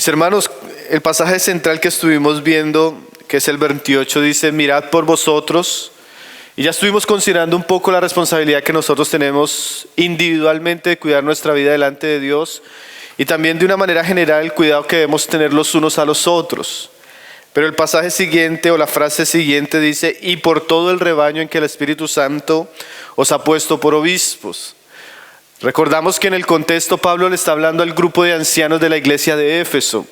Mis hermanos, el pasaje central que estuvimos viendo, que es el 28, dice: mirad por vosotros. Y ya estuvimos considerando un poco la responsabilidad que nosotros tenemos individualmente de cuidar nuestra vida delante de Dios, y también de una manera general el cuidado que debemos tener los unos a los otros. Pero el pasaje siguiente, o la frase siguiente, dice: y por todo el rebaño en que el Espíritu Santo os ha puesto por obispos. Recordamos que en el contexto Pablo le está hablando al grupo de ancianos de la iglesia de Éfeso.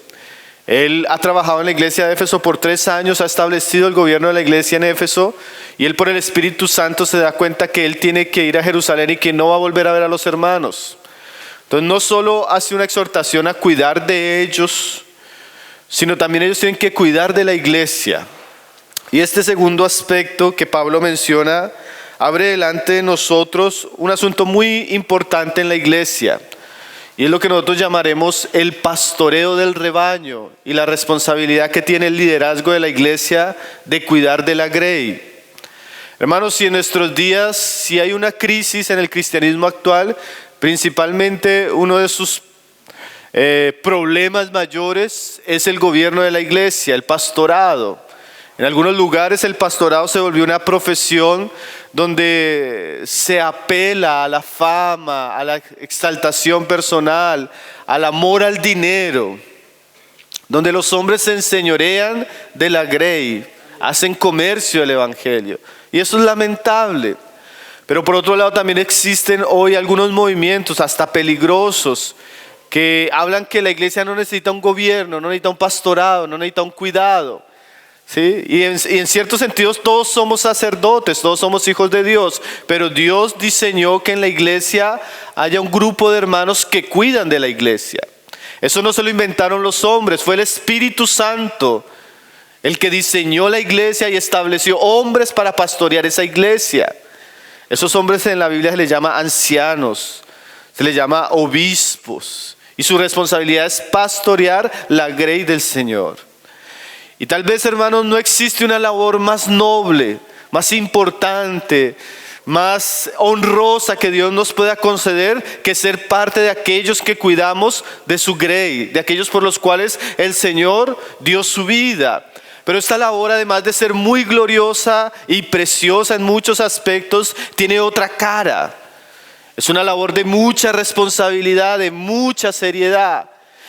Él ha trabajado en la iglesia de Éfeso por 3 años, ha establecido el gobierno de la iglesia en Éfeso, y él por el Espíritu Santo se da cuenta que él tiene que ir a Jerusalén y que no va a volver a ver a los hermanos. Entonces no solo hace una exhortación a cuidar de ellos, sino también ellos tienen que cuidar de la iglesia. Y este segundo aspecto que Pablo menciona abre delante de nosotros un asunto muy importante en la iglesia, y es lo que nosotros llamaremos el pastoreo del rebaño y la responsabilidad que tiene el liderazgo de la iglesia de cuidar de la grey. Hermanos, si en nuestros días, si hay una crisis en el cristianismo actual, principalmente uno de sus problemas mayores es el gobierno de la iglesia, el pastorado. En algunos lugares el pastorado se volvió una profesión donde se apela a la fama, a la exaltación personal, al amor al dinero, donde los hombres se enseñorean de la grey, hacen comercio del evangelio. Y eso es lamentable. Pero por otro lado también existen hoy algunos movimientos hasta peligrosos que hablan que la iglesia no necesita un gobierno, no necesita un pastorado, no necesita un cuidado. ¿Sí? Y en ciertos sentidos todos somos sacerdotes, todos somos hijos de Dios, pero Dios diseñó que en la iglesia haya un grupo de hermanos que cuidan de la iglesia. Eso no se lo inventaron los hombres, fue el Espíritu Santo el que diseñó la iglesia y estableció hombres para pastorear esa iglesia. Esos hombres en la Biblia se les llama ancianos, se les llama obispos, y su responsabilidad es pastorear la grey del Señor. Y tal vez, hermanos, no existe una labor más noble, más importante, más honrosa que Dios nos pueda conceder que ser parte de aquellos que cuidamos de su grey, de aquellos por los cuales el Señor dio su vida. Pero esta labor, además de ser muy gloriosa y preciosa en muchos aspectos, tiene otra cara. Es una labor de mucha responsabilidad, de mucha seriedad.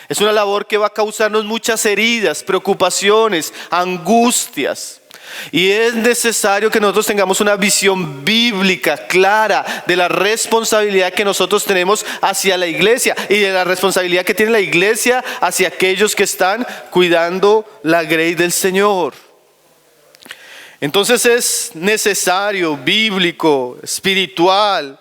Es una labor que va a causarnos muchas heridas, preocupaciones, angustias. Y es necesario que nosotros tengamos una visión bíblica clara de la responsabilidad que nosotros tenemos hacia la iglesia y de la responsabilidad que tiene la iglesia hacia aquellos que están cuidando la grey del Señor. Entonces es necesario, bíblico, espiritual,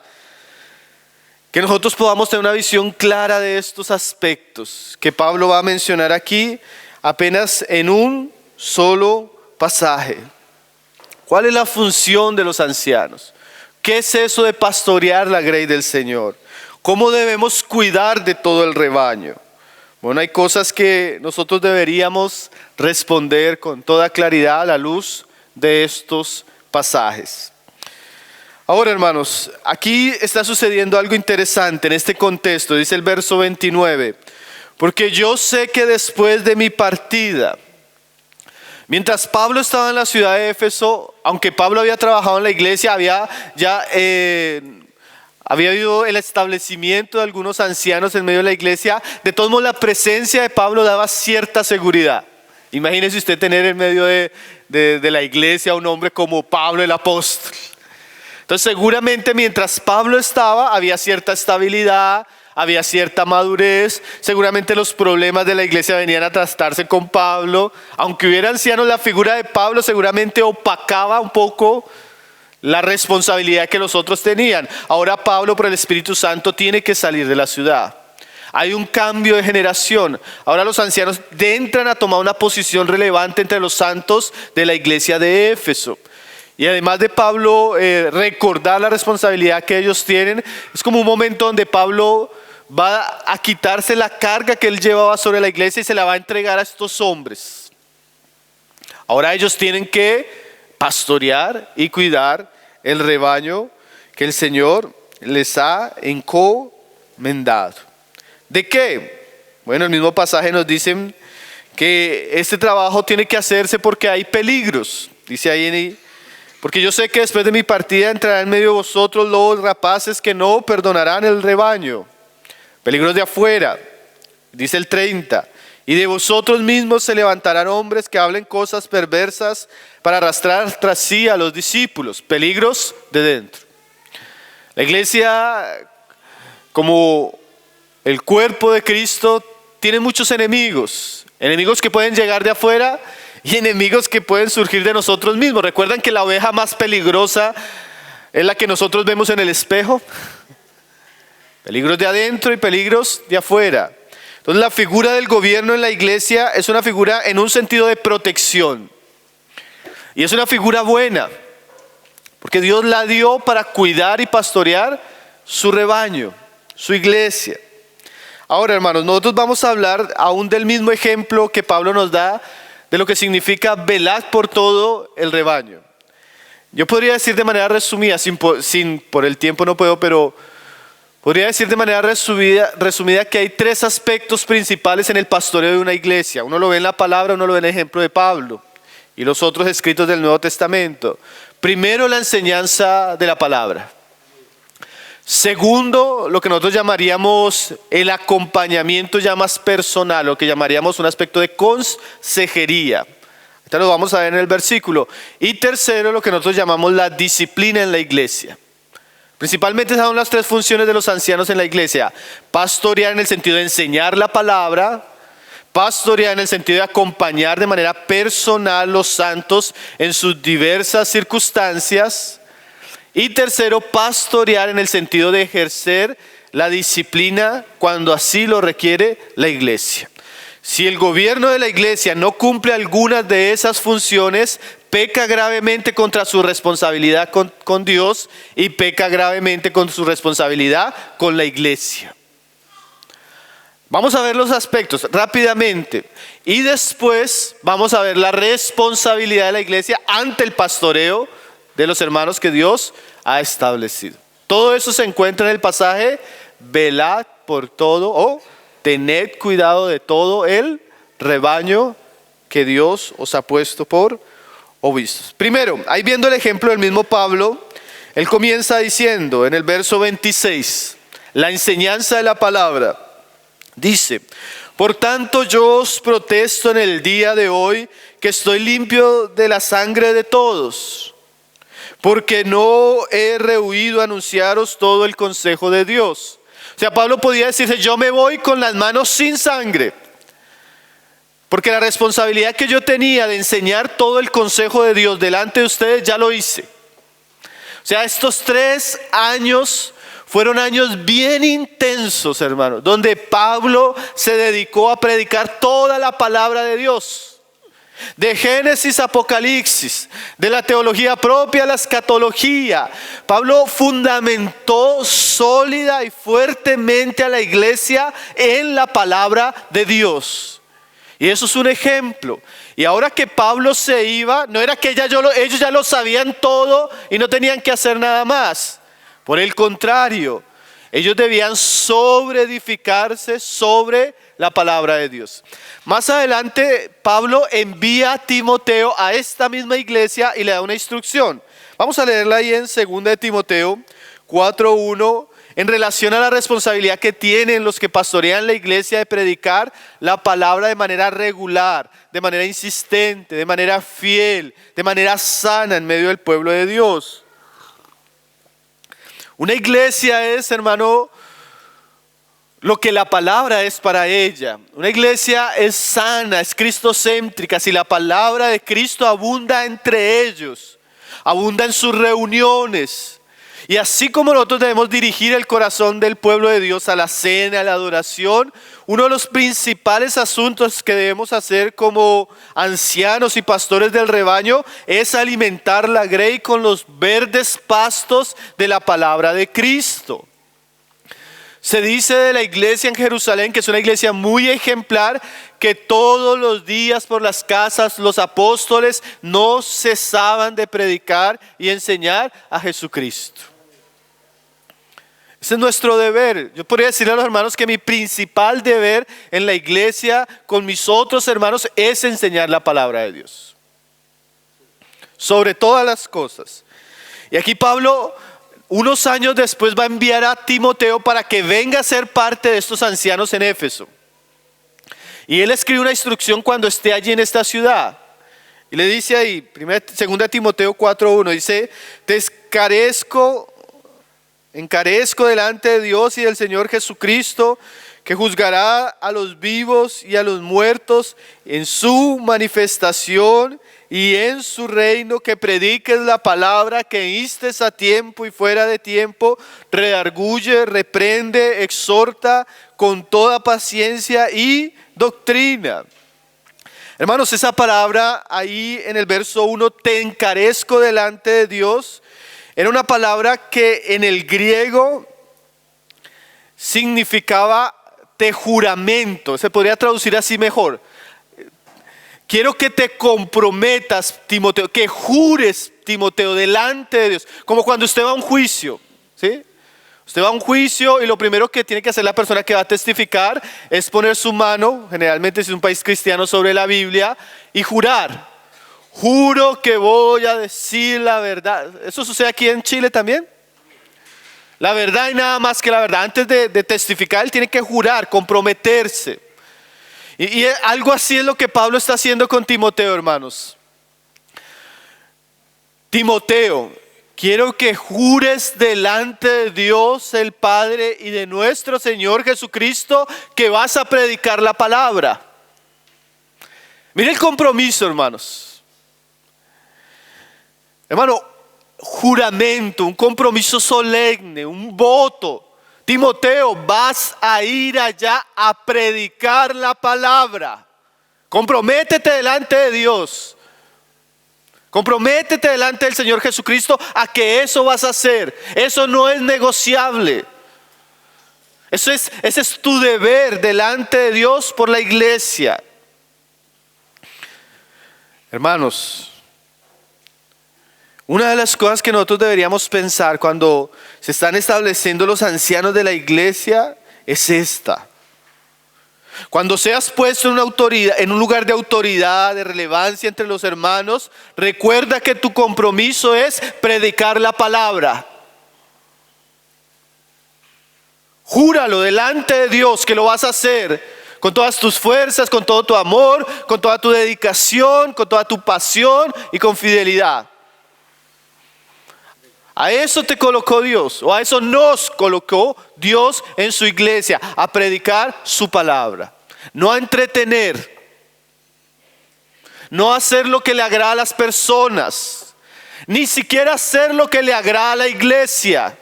que nosotros podamos tener una visión clara de estos aspectos que Pablo va a mencionar aquí apenas en un solo pasaje. ¿Cuál es la función de los ancianos? ¿Qué es eso de pastorear la grey del Señor? ¿Cómo debemos cuidar de todo el rebaño? Bueno, hay cosas que nosotros deberíamos responder con toda claridad a la luz de estos pasajes. Ahora, hermanos, aquí está sucediendo algo interesante en este contexto. Dice el verso 29, porque yo sé que después de mi partida, mientras Pablo estaba en la ciudad de Éfeso, aunque Pablo había trabajado en la iglesia, había habido el establecimiento de algunos ancianos en medio de la iglesia, de todos modos la presencia de Pablo daba cierta seguridad. Imagínese usted tener en medio de la iglesia a un hombre como Pablo el apóstol. Entonces seguramente mientras Pablo estaba había cierta estabilidad, había cierta madurez, seguramente los problemas de la iglesia venían a tratarse con Pablo. Aunque hubiera ancianos, la figura de Pablo seguramente opacaba un poco la responsabilidad que los otros tenían. Ahora Pablo, por el Espíritu Santo, tiene que salir de la ciudad. Hay un cambio de generación. Ahora los ancianos entran a tomar una posición relevante entre los santos de la iglesia de Éfeso. Y además de Pablo recordar la responsabilidad que ellos tienen, es como un momento donde Pablo va a quitarse la carga que él llevaba sobre la iglesia y se la va a entregar a estos hombres. Ahora ellos tienen que pastorear y cuidar el rebaño que el Señor les ha encomendado. ¿De qué? Bueno, el mismo pasaje nos dice que este trabajo tiene que hacerse porque hay peligros. Dice ahí, porque yo sé que después de mi partida entrarán en medio de vosotros lobos rapaces que no perdonarán el rebaño. Peligros de afuera, dice el 30. Y de vosotros mismos se levantarán hombres que hablen cosas perversas para arrastrar tras sí a los discípulos. Peligros de dentro. La iglesia, como el cuerpo de Cristo, tiene muchos enemigos. Enemigos que pueden llegar de afuera y enemigos que pueden surgir de nosotros mismos. ¿Recuerdan que la oveja más peligrosa es la que nosotros vemos en el espejo? Peligros de adentro y peligros de afuera. Entonces la figura del gobierno en la iglesia es una figura en un sentido de protección. Y es una figura buena, porque Dios la dio para cuidar y pastorear su rebaño, su iglesia. Ahora, hermanos, nosotros vamos a hablar aún del mismo ejemplo que Pablo nos da de lo que significa velar por todo el rebaño. Yo podría decir de manera resumida, por el tiempo no puedo, pero podría decir de manera resumida que hay tres aspectos principales en el pastoreo de una iglesia. Uno lo ve en la palabra, uno lo ve en el ejemplo de Pablo y los otros escritos del Nuevo Testamento. Primero, la enseñanza de la palabra. Segundo, lo que nosotros llamaríamos el acompañamiento ya más personal, lo que llamaríamos un aspecto de consejería. Ahorita lo vamos a ver en el versículo. Y tercero, lo que nosotros llamamos la disciplina en la iglesia. Principalmente esas son las tres funciones de los ancianos en la iglesia. Pastorear en el sentido de enseñar la palabra, pastorear en el sentido de acompañar de manera personal los santos en sus diversas circunstancias. Y tercero, pastorear en el sentido de ejercer la disciplina cuando así lo requiere la iglesia. Si el gobierno de la iglesia no cumple algunas de esas funciones, peca gravemente contra su responsabilidad con Dios y peca gravemente con su responsabilidad con la iglesia. Vamos a ver los aspectos rápidamente y después vamos a ver la responsabilidad de la iglesia ante el pastoreo de los hermanos que Dios ha establecido. Todo eso se encuentra en el pasaje: velad por todo o tened cuidado de todo el rebaño que Dios os ha puesto por obispos. Primero, ahí viendo el ejemplo del mismo Pablo, él comienza diciendo en el verso 26, la enseñanza de la palabra, dice: por tanto yo os protesto en el día de hoy que estoy limpio de la sangre de todos, porque no he rehuido a anunciaros todo el consejo de Dios. O sea, Pablo podía decirse: yo me voy con las manos sin sangre, porque la responsabilidad que yo tenía de enseñar todo el consejo de Dios delante de ustedes ya lo hice. O sea, estos 3 años fueron años bien intensos, hermanos, donde Pablo se dedicó a predicar toda la palabra de Dios. De Génesis a Apocalipsis, de la teología propia a la escatología. Pablo fundamentó sólida y fuertemente a la iglesia en la palabra de Dios. Y eso es un ejemplo. Y ahora que Pablo se iba, no era que ellos ya lo sabían todo y no tenían que hacer nada más. Por el contrario, ellos debían sobreedificarse sobre la palabra de Dios. Más adelante, Pablo envía a Timoteo a esta misma iglesia y le da una instrucción. Vamos a leerla ahí en 2 de Timoteo 4:1, en relación a la responsabilidad que tienen los que pastorean la iglesia de predicar la palabra de manera regular, de manera insistente, de manera fiel, de manera sana en medio del pueblo de Dios. Una iglesia es, hermano, lo que la palabra es para ella. Una iglesia es sana, es cristocéntrica. Si la palabra de Cristo abunda entre ellos, abunda en sus reuniones. Y así como nosotros debemos dirigir el corazón del pueblo de Dios a la cena, a la adoración, uno de los principales asuntos que debemos hacer como ancianos y pastores del rebaño es alimentar la grey con los verdes pastos de la palabra de Cristo. Se dice de la iglesia en Jerusalén que es una iglesia muy ejemplar, que todos los días por las casas los apóstoles no cesaban de predicar y enseñar a Jesucristo. Ese es nuestro deber. Yo podría decirle a los hermanos que mi principal deber en la iglesia con mis otros hermanos es enseñar la palabra de Dios. Sobre todas las cosas. Y aquí Pablo, unos años después, va a enviar a Timoteo para que venga a ser parte de estos ancianos en Éfeso. Y él escribe una instrucción cuando esté allí en esta ciudad. Y le dice ahí, 2 Timoteo 4:1, dice: te encarezco delante de Dios y del Señor Jesucristo, que juzgará a los vivos y a los muertos en su manifestación y en su reino, que prediques la palabra, que instes a tiempo y fuera de tiempo, redarguye, reprende, exhorta con toda paciencia y doctrina. Hermanos, esa palabra ahí en el verso 1, te encarezco delante de Dios, era una palabra que en el griego significaba te juramento. Se podría traducir así mejor. Quiero que te comprometas, Timoteo, que jures, Timoteo, delante de Dios. Como cuando usted va a un juicio, ¿sí? Usted va a un juicio y lo primero que tiene que hacer la persona que va a testificar es poner su mano, generalmente si es un país cristiano, sobre la Biblia y jurar. Juro que voy a decir la verdad. ¿Eso sucede aquí en Chile también? La verdad y nada más que la verdad. Antes de testificar, él tiene que jurar, comprometerse. Y algo así es lo que Pablo está haciendo con Timoteo, hermanos. Timoteo, quiero que jures delante de Dios el Padre y de nuestro Señor Jesucristo que vas a predicar la palabra. Mire el compromiso, hermanos. Hermano, juramento, un compromiso solemne, un voto. Timoteo, vas a ir allá a predicar la palabra. Comprométete delante de Dios. Comprométete delante del Señor Jesucristo a que eso vas a hacer. Eso no es negociable. Ese es tu deber delante de Dios por la iglesia. Hermanos, una de las cosas que nosotros deberíamos pensar cuando se están estableciendo los ancianos de la iglesia es esta. Cuando seas puesto en una autoridad, en un lugar de autoridad, de relevancia entre los hermanos, recuerda que tu compromiso es predicar la palabra. Júralo delante de Dios que lo vas a hacer con todas tus fuerzas, con todo tu amor, con toda tu dedicación, con toda tu pasión y con fidelidad. A eso te colocó Dios, o a eso nos colocó Dios en su iglesia, a predicar su palabra, no a entretener, no a hacer lo que le agrada a las personas, ni siquiera hacer lo que le agrada a la iglesia.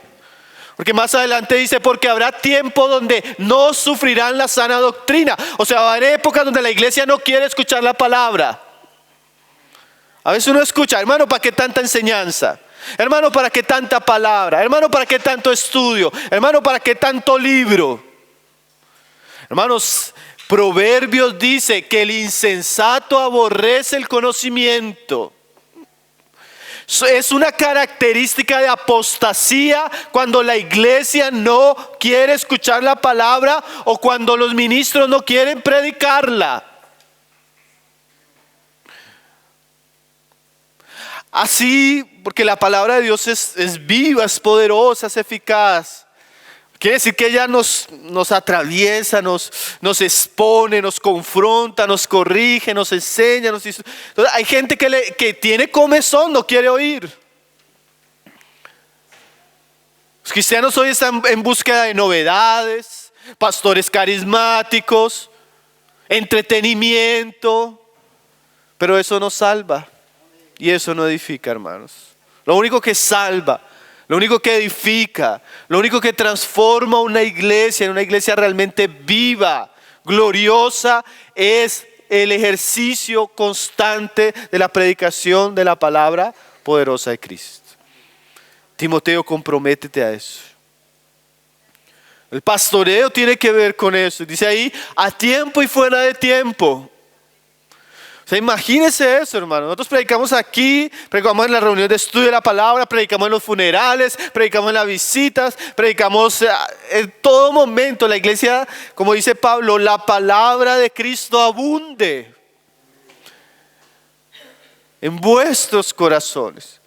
Porque más adelante dice, porque habrá tiempo donde no sufrirán la sana doctrina. O sea, va a haber épocas donde la iglesia no quiere escuchar la palabra. A veces uno escucha, hermano, ¿para qué tanta enseñanza? Hermano, ¿para qué tanta palabra? Hermano, ¿para qué tanto estudio? Hermano, ¿para qué tanto libro? Hermanos, Proverbios dice que el insensato aborrece el conocimiento. Es una característica de apostasía cuando la iglesia no quiere escuchar la palabra o cuando los ministros no quieren predicarla. Así, porque la palabra de Dios es viva, es poderosa, es eficaz. Quiere decir que ella nos atraviesa, nos expone, nos confronta, nos corrige, nos enseña. Entonces, hay gente que tiene comezón, no quiere oír. Los cristianos hoy están en búsqueda de novedades, pastores carismáticos, entretenimiento, pero eso no salva. Y eso no edifica, hermanos. Lo único que salva, lo único que edifica, lo único que transforma una iglesia en una iglesia realmente viva, gloriosa, es el ejercicio constante de la predicación de la palabra poderosa de Cristo. Timoteo, comprométete a eso. El pastoreo tiene que ver con eso. Dice ahí, a tiempo y fuera de tiempo. O sea, imagínense eso, hermano. Nosotros predicamos aquí, predicamos en la reunión de estudio de la palabra, predicamos en los funerales, predicamos en las visitas, predicamos en todo momento. La iglesia, como dice Pablo, la palabra de Cristo abunde en vuestros corazones.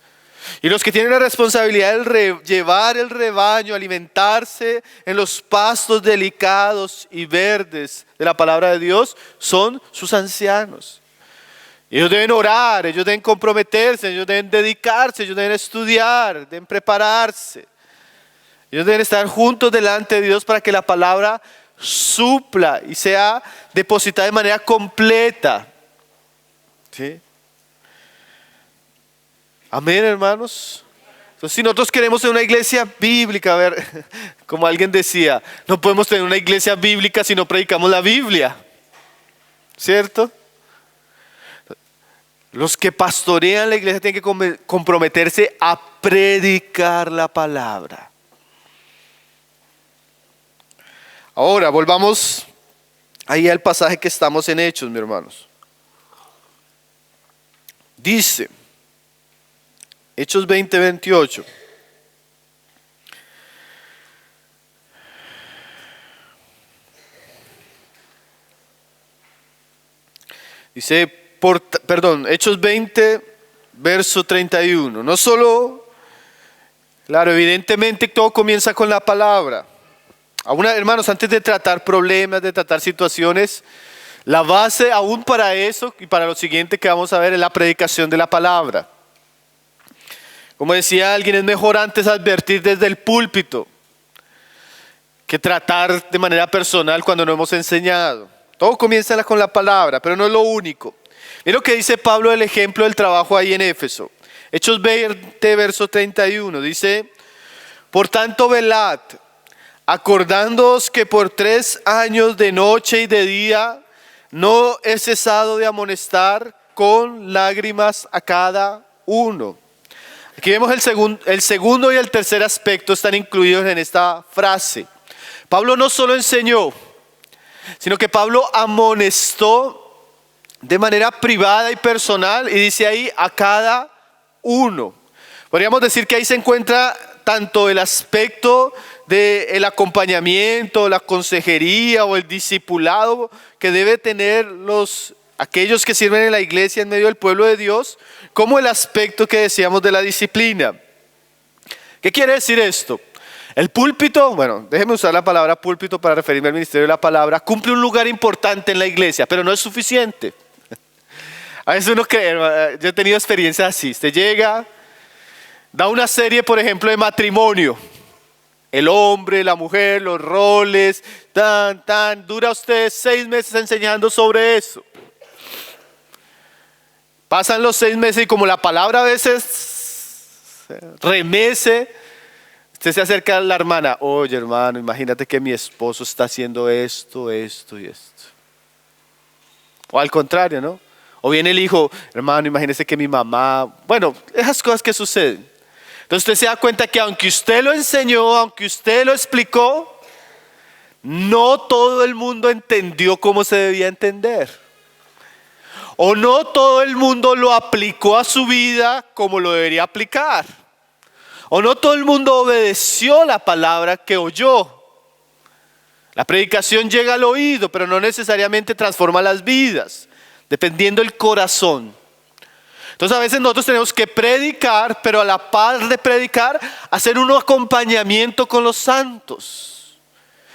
Y los que tienen la responsabilidad de llevar el rebaño, alimentarse en los pastos delicados y verdes de la palabra de Dios, son sus ancianos. Ellos deben orar, ellos deben comprometerse, ellos deben dedicarse, ellos deben estudiar, deben prepararse. Ellos deben estar juntos delante de Dios para que la palabra supla y sea depositada de manera completa. ¿Sí? Amén, hermanos. Entonces, si nosotros queremos tener una iglesia bíblica, a ver, como alguien decía, no podemos tener una iglesia bíblica si no predicamos la Biblia, ¿cierto? Los que pastorean la iglesia tienen que comprometerse a predicar la palabra. Ahora, volvamos ahí al pasaje que estamos en Hechos, mis hermanos. Dice, Hechos 20:28. Dice, Hechos 20, verso 31. No solo, claro, evidentemente todo comienza con la palabra. Aún, hermanos, antes de tratar problemas, de tratar situaciones, la base aún para eso y para lo siguiente que vamos a ver es la predicación de la palabra. Como decía alguien, es mejor antes advertir desde el púlpito que tratar de manera personal cuando no hemos enseñado. Todo comienza con la palabra, pero no es lo único. Mira lo que dice Pablo del ejemplo del trabajo ahí en Éfeso. Hechos 20, verso 31, dice, por tanto velad, acordándoos que por 3 años de noche y de día no he cesado de amonestar con lágrimas a cada uno. Aquí vemos el segundo y el tercer aspecto están incluidos en esta frase. Pablo no solo enseñó, sino que Pablo amonestó de manera privada y personal, y dice ahí a cada uno. Podríamos decir que ahí se encuentra tanto el aspecto del acompañamiento, la consejería o el discipulado que debe tener aquellos que sirven en la iglesia en medio del pueblo de Dios, como el aspecto que decíamos de la disciplina. ¿Qué quiere decir esto? El púlpito, bueno, déjeme usar la palabra púlpito para referirme al ministerio de la palabra, cumple un lugar importante en la iglesia, pero no es suficiente. A veces uno cree, yo he tenido experiencias así, usted llega, da una serie, por ejemplo, de matrimonio, el hombre, la mujer, los roles, dura usted 6 meses enseñando sobre eso. Pasan los 6 meses y como la palabra a veces remece, usted se acerca a la hermana, oye hermano, imagínate que mi esposo está haciendo esto, esto y esto. O al contrario, ¿no? O viene el hijo, hermano, imagínese que mi mamá, bueno, esas cosas que suceden. Entonces usted se da cuenta que aunque usted lo enseñó, aunque usted lo explicó, no todo el mundo entendió cómo se debía entender. O no todo el mundo lo aplicó a su vida como lo debería aplicar. O no todo el mundo obedeció la palabra que oyó. La predicación llega al oído, pero no necesariamente transforma las vidas, dependiendo del corazón. Entonces a veces nosotros tenemos que predicar, pero a la par de predicar, hacer un acompañamiento con los santos.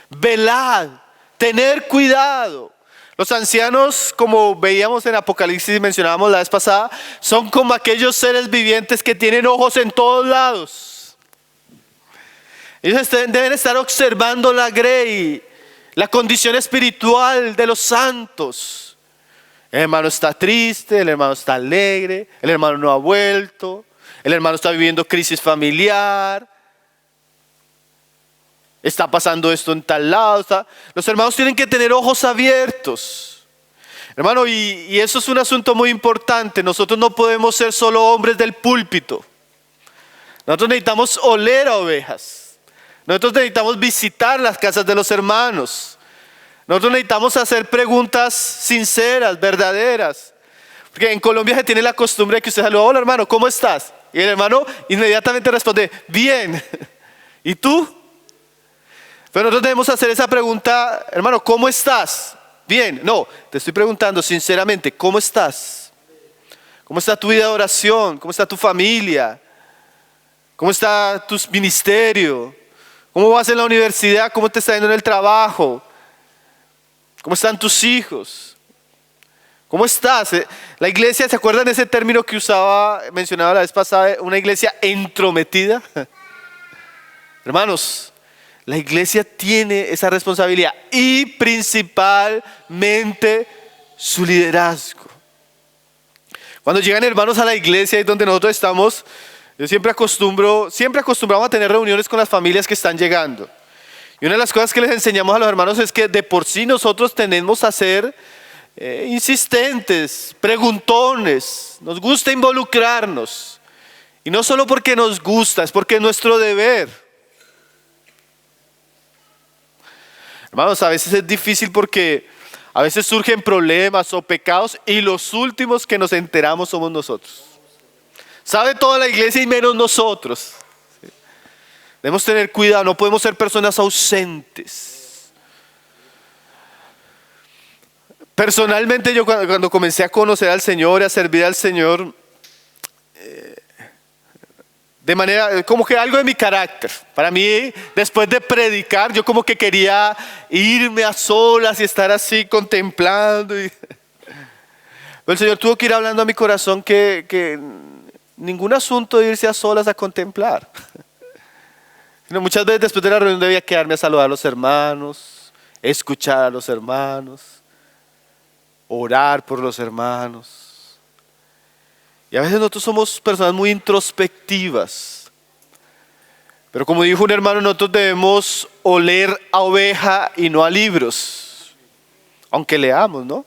Velad, tener cuidado. Los ancianos, como veíamos en Apocalipsis y mencionábamos la vez pasada, son como aquellos seres vivientes que tienen ojos en todos lados. Ellos deben estar observando la grey, la condición espiritual de los santos. El hermano está triste, el hermano está alegre, el hermano no ha vuelto, el hermano está viviendo crisis familiar, está pasando esto en tal lado. Los hermanos tienen que tener ojos abiertos. Hermano, y eso es un asunto muy importante. Nosotros no podemos ser solo hombres del púlpito. Nosotros necesitamos oler a ovejas. Nosotros necesitamos visitar las casas de los hermanos. Nosotros necesitamos hacer preguntas sinceras, verdaderas. Porque en Colombia se tiene la costumbre de que usted saluda, hola hermano, ¿cómo estás? Y el hermano inmediatamente responde, bien. ¿Y tú? Pero nosotros debemos hacer esa pregunta, hermano, ¿cómo estás? Bien. No, te estoy preguntando sinceramente, ¿cómo estás? ¿Cómo está tu vida de oración? ¿Cómo está tu familia? ¿Cómo está tu ministerio? ¿Cómo vas en la universidad? ¿Cómo te está yendo en el trabajo? ¿Cómo están tus hijos? ¿Cómo estás? La iglesia, ¿se acuerdan de ese término que mencionaba la vez pasada, una iglesia entrometida? Hermanos, la iglesia tiene esa responsabilidad y principalmente su liderazgo. Cuando llegan hermanos a la iglesia y donde nosotros estamos, yo siempre acostumbramos a tener reuniones con las familias que están llegando. Y una de las cosas que les enseñamos a los hermanos es que de por sí nosotros tenemos a ser insistentes, preguntones, nos gusta involucrarnos. Y no solo porque nos gusta, es porque es nuestro deber. Hermanos, a veces es difícil porque a veces surgen problemas o pecados y los últimos que nos enteramos somos nosotros. Sabe toda la iglesia y menos nosotros. Debemos tener cuidado, no podemos ser personas ausentes. Personalmente yo cuando comencé a conocer al Señor y a servir al Señor, de manera, como que algo de mi carácter. Para mí, después de predicar, yo como que quería irme a solas y estar así contemplando. Pero el Señor tuvo que ir hablando a mi corazón que ningún asunto de irse a solas a contemplar. Sino muchas veces después de la reunión debía quedarme a saludar a los hermanos, escuchar a los hermanos, orar por los hermanos. Y a veces nosotros somos personas muy introspectivas. Pero como dijo un hermano, nosotros debemos oler a oveja y no a libros. Aunque leamos, ¿no?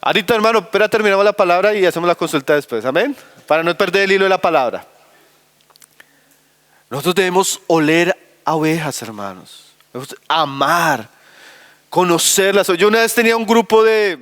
Ahorita, hermano, espera, terminamos la palabra y hacemos la consulta después. Amén. Para no perder el hilo de la palabra. Nosotros debemos oler a ovejas, hermanos. Debemos amar, conocerlas. Yo una vez tenía un grupo de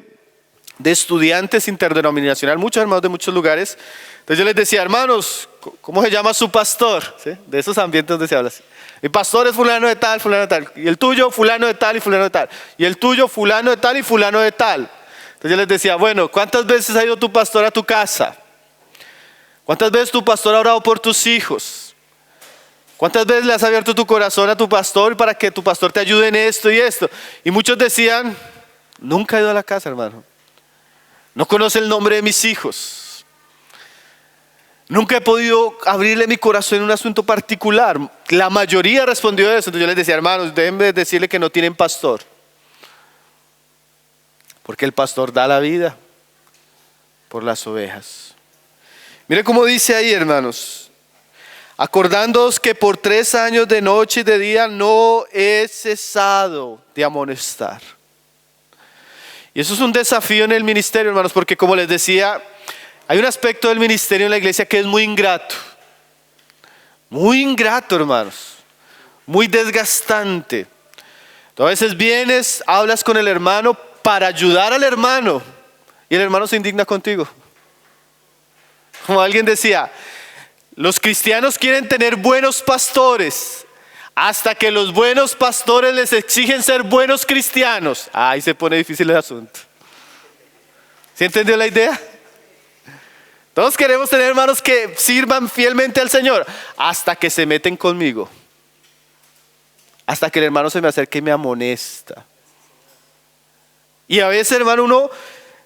estudiantes interdenominacional, muchos hermanos de muchos lugares. Entonces yo les decía, hermanos, ¿cómo se llama su pastor? ¿Sí? De esos ambientes donde se habla así. Mi pastor es fulano de tal, fulano de tal. Y el tuyo, fulano de tal y fulano de tal. Y el tuyo, fulano de tal y fulano de tal. Entonces yo les decía, bueno, ¿cuántas veces ha ido tu pastor a tu casa? ¿Cuántas veces tu pastor ha orado por tus hijos? ¿Cuántas veces le has abierto tu corazón a tu pastor para que tu pastor te ayude en esto y esto? Y muchos decían, nunca he ido a la casa, hermano. No conoce el nombre de mis hijos. Nunca he podido abrirle mi corazón en un asunto particular. La mayoría respondió eso. Entonces yo les decía, hermanos, deben decirle que no tienen pastor. Porque el pastor da la vida por las ovejas. Miren cómo dice ahí, hermanos. Acordándoos que por 3 años de noche y de día no he cesado de amonestar. Y eso es un desafío en el ministerio, hermanos, porque como les decía, hay un aspecto del ministerio en la iglesia que es muy ingrato. Muy ingrato, hermanos. Muy desgastante. Tú a veces vienes, hablas con el hermano para ayudar al hermano y el hermano se indigna contigo. Como alguien decía, los cristianos quieren tener buenos pastores hasta que los buenos pastores les exigen ser buenos cristianos. Ahí se pone difícil el asunto. ¿Sí entendió la idea? Todos queremos tener hermanos que sirvan fielmente al Señor hasta que se meten conmigo. Hasta que el hermano se me acerque y me amonesta. Y a veces, hermano, uno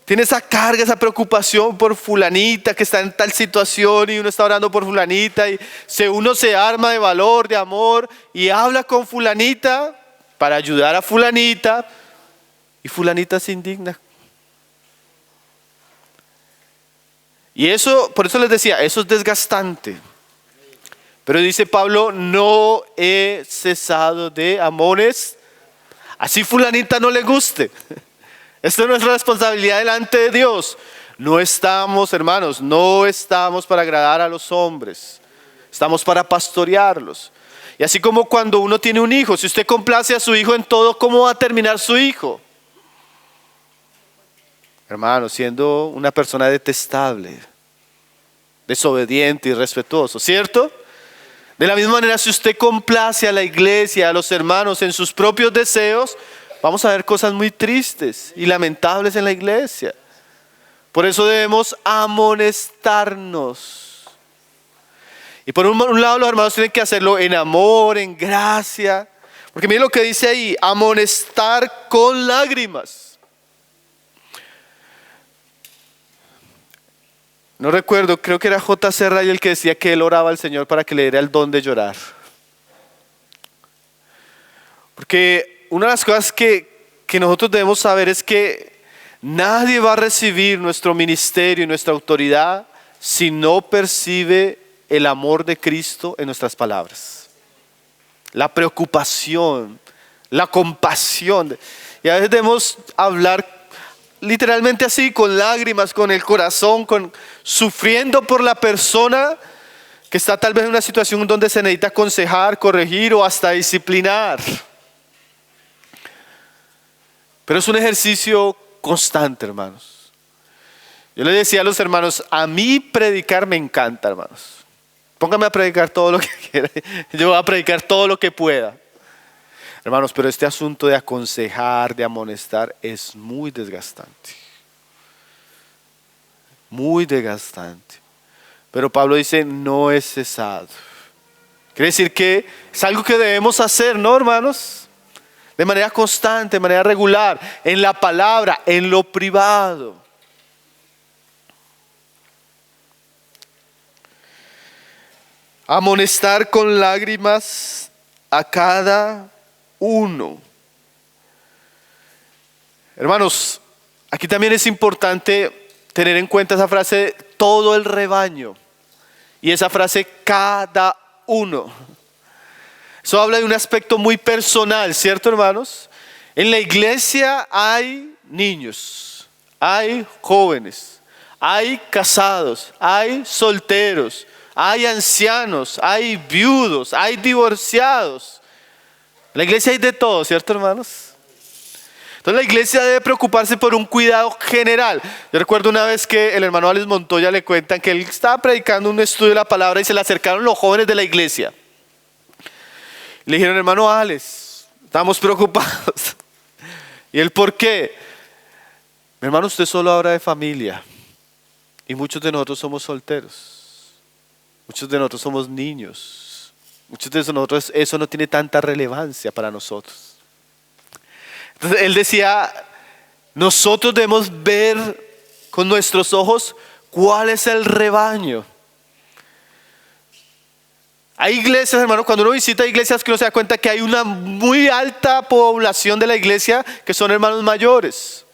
tiene esa carga, esa preocupación por fulanita que está en tal situación y uno está orando por fulanita y uno se arma de valor, de amor y habla con fulanita para ayudar a fulanita y fulanita se indigna. Y eso, por eso les decía, eso es desgastante. Pero dice Pablo, no he cesado de amones, así fulanita no le guste. Esto es nuestra responsabilidad delante de Dios. No estamos, hermanos, no estamos para agradar a los hombres. Estamos para pastorearlos. Y así como cuando uno tiene un hijo, si usted complace a su hijo en todo, ¿cómo va a terminar su hijo? Hermano, siendo una persona detestable, desobediente, irrespetuoso, ¿cierto? De la misma manera, si usted complace a la iglesia, a los hermanos en sus propios deseos, vamos a ver cosas muy tristes y lamentables en la iglesia. Por eso debemos amonestarnos. Y por un lado los hermanos tienen que hacerlo en amor, en gracia. Porque miren lo que dice ahí, amonestar con lágrimas. No recuerdo, creo que era J.C. Ryle el que decía que él oraba al Señor para que le diera el don de llorar. Porque una de las cosas que nosotros debemos saber es que nadie va a recibir nuestro ministerio y nuestra autoridad si no percibe el amor de Cristo en nuestras palabras. La preocupación, la compasión. Y a veces debemos hablar literalmente así, con lágrimas, con el corazón, sufriendo por la persona que está tal vez en una situación donde se necesita aconsejar, corregir o hasta disciplinar. Pero es un ejercicio constante, hermanos. Yo les decía a los hermanos, a mí predicar me encanta, hermanos. Póngame a predicar todo lo que quiera. Yo voy a predicar todo lo que pueda. Hermanos, pero este asunto de aconsejar, de amonestar, es muy desgastante. Muy desgastante. Pero Pablo dice, no es cesado. Quiere decir que es algo que debemos hacer, ¿no, hermanos? De manera constante, de manera regular, en la palabra, en lo privado. Amonestar con lágrimas a cada uno. Hermanos, aquí también es importante tener en cuenta esa frase, todo el rebaño, y esa frase, cada uno. Eso habla de un aspecto muy personal, ¿cierto, hermanos? En la iglesia hay niños, hay jóvenes, hay casados, hay solteros, hay ancianos, hay viudos, hay divorciados. En la iglesia hay de todo, ¿cierto, hermanos? Entonces la iglesia debe preocuparse por un cuidado general. Yo recuerdo una vez que el hermano Alex Montoya le cuentan que él estaba predicando un estudio de la palabra y se le acercaron los jóvenes de la iglesia. Le dijeron, hermano Alex, estamos preocupados. ¿Y él por qué? Mi hermano, usted solo habla de familia. Y muchos de nosotros somos solteros. Muchos de nosotros somos niños. Muchos de nosotros eso no tiene tanta relevancia para nosotros. Entonces él decía, nosotros debemos ver con nuestros ojos cuál es el rebaño. Hay iglesias, hermano, cuando uno visita iglesias que uno se da cuenta que hay una muy alta población de la iglesia que son hermanos mayores.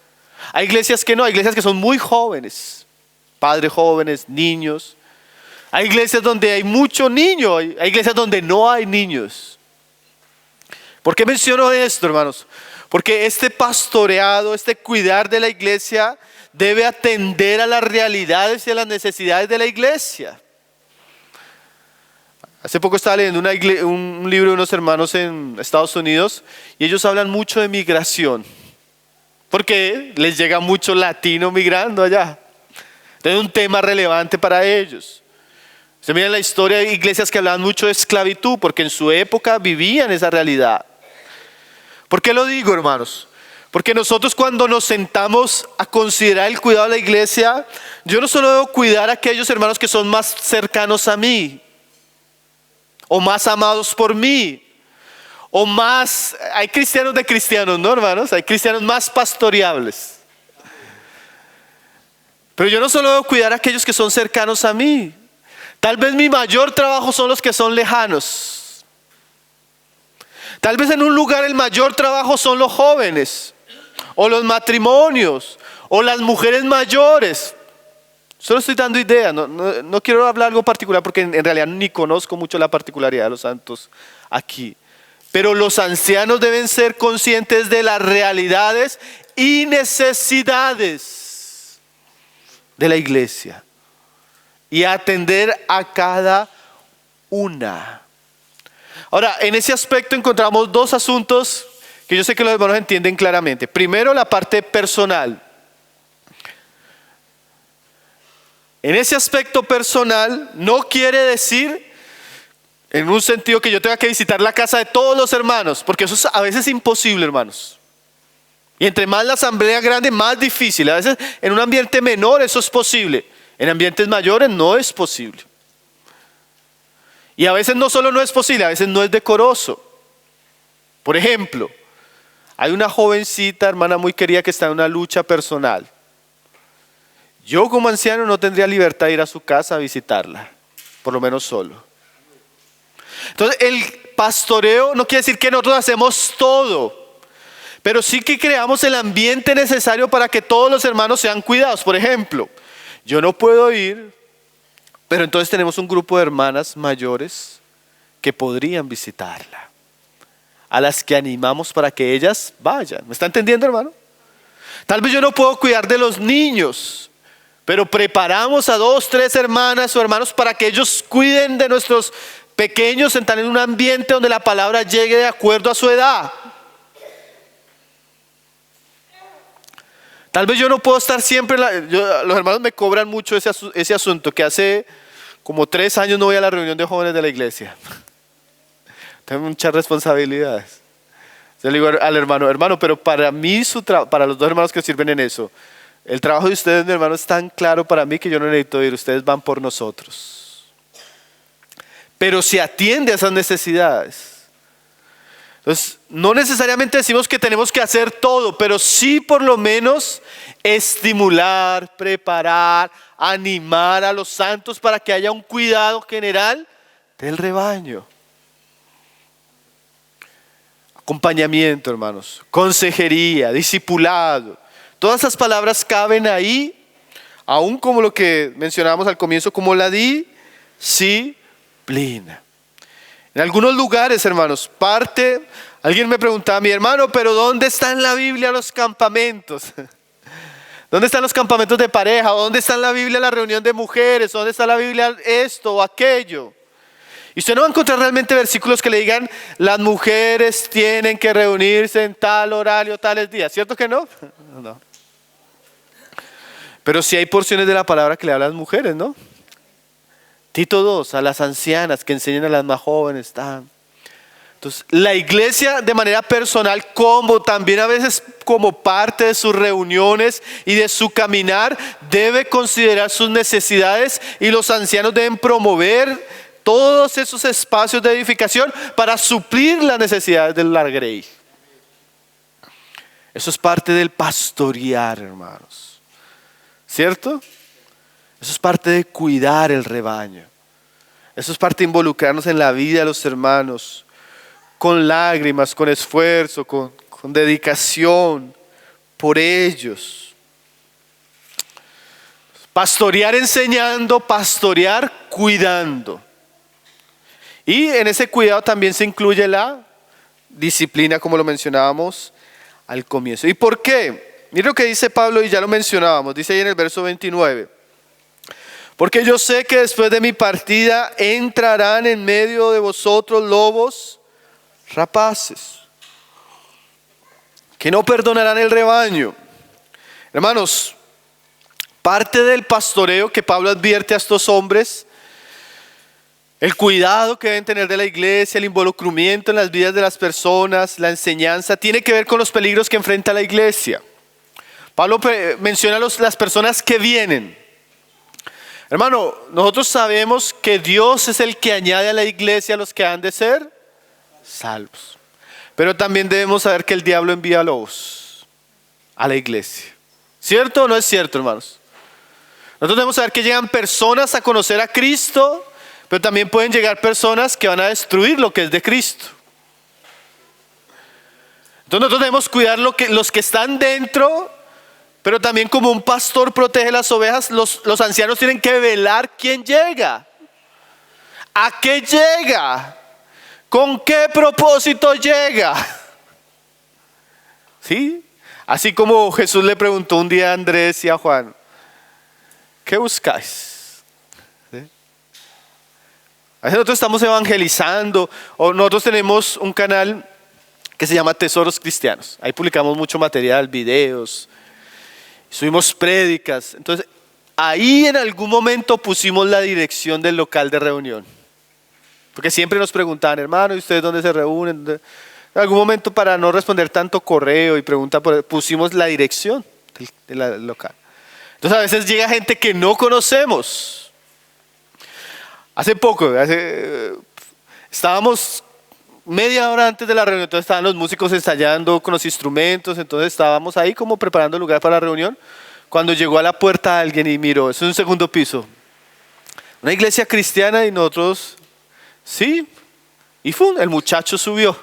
Hay iglesias que no, hay iglesias que son muy jóvenes, padres jóvenes, niños. Hay iglesias donde hay mucho niño, hay iglesias donde no hay niños. ¿Por qué menciono esto, hermanos? Porque este pastoreado, este cuidar de la iglesia debe atender a las realidades y a las necesidades de la iglesia. Hace poco estaba leyendo un libro de unos hermanos en Estados Unidos y ellos hablan mucho de migración. Porque les llega mucho latino migrando allá. Es un tema relevante para ellos. Se mira en la historia de iglesias que hablaban mucho de esclavitud porque en su época vivían esa realidad. ¿Por qué lo digo, hermanos? Porque nosotros cuando nos sentamos a considerar el cuidado de la iglesia, yo no solo debo cuidar a aquellos hermanos que son más cercanos a mí, o más amados por mí, o más, hay cristianos de cristianos, ¿no, hermanos? Hay cristianos más pastoreables. Pero yo no solo debo cuidar a aquellos que son cercanos a mí. Tal vez mi mayor trabajo son los que son lejanos. Tal vez en un lugar el mayor trabajo son los jóvenes, o los matrimonios, o las mujeres mayores. Solo estoy dando ideas, no quiero hablar algo particular porque en realidad ni conozco mucho la particularidad de los santos aquí. Pero los ancianos deben ser conscientes de las realidades y necesidades de la iglesia y atender a cada una. Ahora, en ese aspecto encontramos dos asuntos que yo sé que los hermanos entienden claramente. Primero, la parte personal. En ese aspecto personal no quiere decir en un sentido que yo tenga que visitar la casa de todos los hermanos, porque eso es a veces imposible, hermanos. Y entre más la asamblea grande, más difícil. A veces en un ambiente menor eso es posible. En ambientes mayores no es posible. Y a veces no solo no es posible, a veces no es decoroso. Por ejemplo, hay una jovencita, hermana muy querida, que está en una lucha personal. Yo como anciano no tendría libertad de ir a su casa a visitarla, por lo menos solo. Entonces el pastoreo no quiere decir que nosotros hacemos todo, pero sí que creamos el ambiente necesario para que todos los hermanos sean cuidados. Por ejemplo, yo no puedo ir, pero entonces tenemos un grupo de hermanas mayores que podrían visitarla, a las que animamos para que ellas vayan. ¿Me está entendiendo, hermano? Tal vez yo no puedo cuidar de los niños, pero preparamos a 2, 3 hermanas o hermanos para que ellos cuiden de nuestros pequeños, entrar en un ambiente donde la palabra llegue de acuerdo a su edad. Tal vez yo no puedo estar siempre, los hermanos me cobran mucho ese asunto, que hace como 3 años no voy a la reunión de jóvenes de la iglesia. Tengo muchas responsabilidades. Yo le digo al hermano, pero para mí, para los 2 hermanos que sirven en eso, el trabajo de ustedes, mi hermano, es tan claro para mí que yo no necesito ir, ustedes van por nosotros. Pero se atiende a esas necesidades. Entonces, no necesariamente decimos que tenemos que hacer todo, pero sí por lo menos estimular, preparar, animar a los santos para que haya un cuidado general del rebaño. Acompañamiento, hermanos, consejería, discipulado. Todas esas palabras caben ahí, aún como lo que mencionábamos al comienzo, como la disciplina. En algunos lugares, hermanos, alguien me preguntaba, mi hermano, pero ¿dónde está en la Biblia los campamentos? ¿Dónde están los campamentos de pareja? ¿Dónde está en la Biblia la reunión de mujeres? ¿Dónde está la Biblia esto o aquello? Y usted no va a encontrar realmente versículos que le digan, las mujeres tienen que reunirse en tal horario, tales días. ¿Cierto que no? No. Pero sí hay porciones de la palabra que le hablan a las mujeres, ¿no? Tito 2, a las ancianas que enseñan a las más jóvenes. Entonces, la iglesia de manera personal, como también a veces como parte de sus reuniones y de su caminar, debe considerar sus necesidades, y los ancianos deben promover todos esos espacios de edificación para suplir las necesidades del largrey. Eso es parte del pastorear, hermanos. ¿Cierto? Eso es parte de cuidar el rebaño. Eso es parte de involucrarnos en la vida de los hermanos, con lágrimas, con esfuerzo, con dedicación por ellos. Pastorear enseñando, pastorear cuidando. Y en ese cuidado también se incluye la disciplina, como lo mencionábamos al comienzo. ¿Y por qué? Mira lo que dice Pablo, y ya lo mencionábamos, dice ahí en el verso 29. Porque yo sé que después de mi partida entrarán en medio de vosotros lobos rapaces, que no perdonarán el rebaño. Hermanos, parte del pastoreo que Pablo advierte a estos hombres, el cuidado que deben tener de la iglesia, el involucramiento en las vidas de las personas, la enseñanza, tiene que ver con los peligros que enfrenta la iglesia. Pablo menciona las personas que vienen. Hermano, nosotros sabemos que Dios es el que añade a la iglesia a los que han de ser salvos. Pero también debemos saber que el diablo envía lobos a la iglesia. ¿Cierto o no es cierto, hermanos? Nosotros debemos saber que llegan personas a conocer a Cristo, pero también pueden llegar personas que van a destruir lo que es de Cristo. Entonces nosotros debemos cuidar los que están dentro, pero también como un pastor protege las ovejas, los ancianos tienen que velar quién llega. ¿A qué llega? ¿Con qué propósito llega? ¿Sí? Así como Jesús le preguntó un día a Andrés y a Juan, ¿qué buscáis? ¿Sí? A veces nosotros estamos evangelizando o nosotros tenemos un canal que se llama Tesoros Cristianos. Ahí publicamos mucho material, videos, subimos prédicas. Entonces, ahí en algún momento pusimos la dirección del local de reunión. Porque siempre nos preguntaban, hermano, ¿y ustedes dónde se reúnen? En algún momento, para no responder tanto correo y pregunta, pusimos la dirección del local. Entonces, a veces llega gente que no conocemos. Hace poco, estábamos media hora antes de la reunión, entonces estaban los músicos ensayando con los instrumentos, entonces estábamos ahí como preparando el lugar para la reunión, cuando llegó a la puerta alguien y miró, es un segundo piso, una iglesia cristiana y nosotros, sí, y el muchacho subió,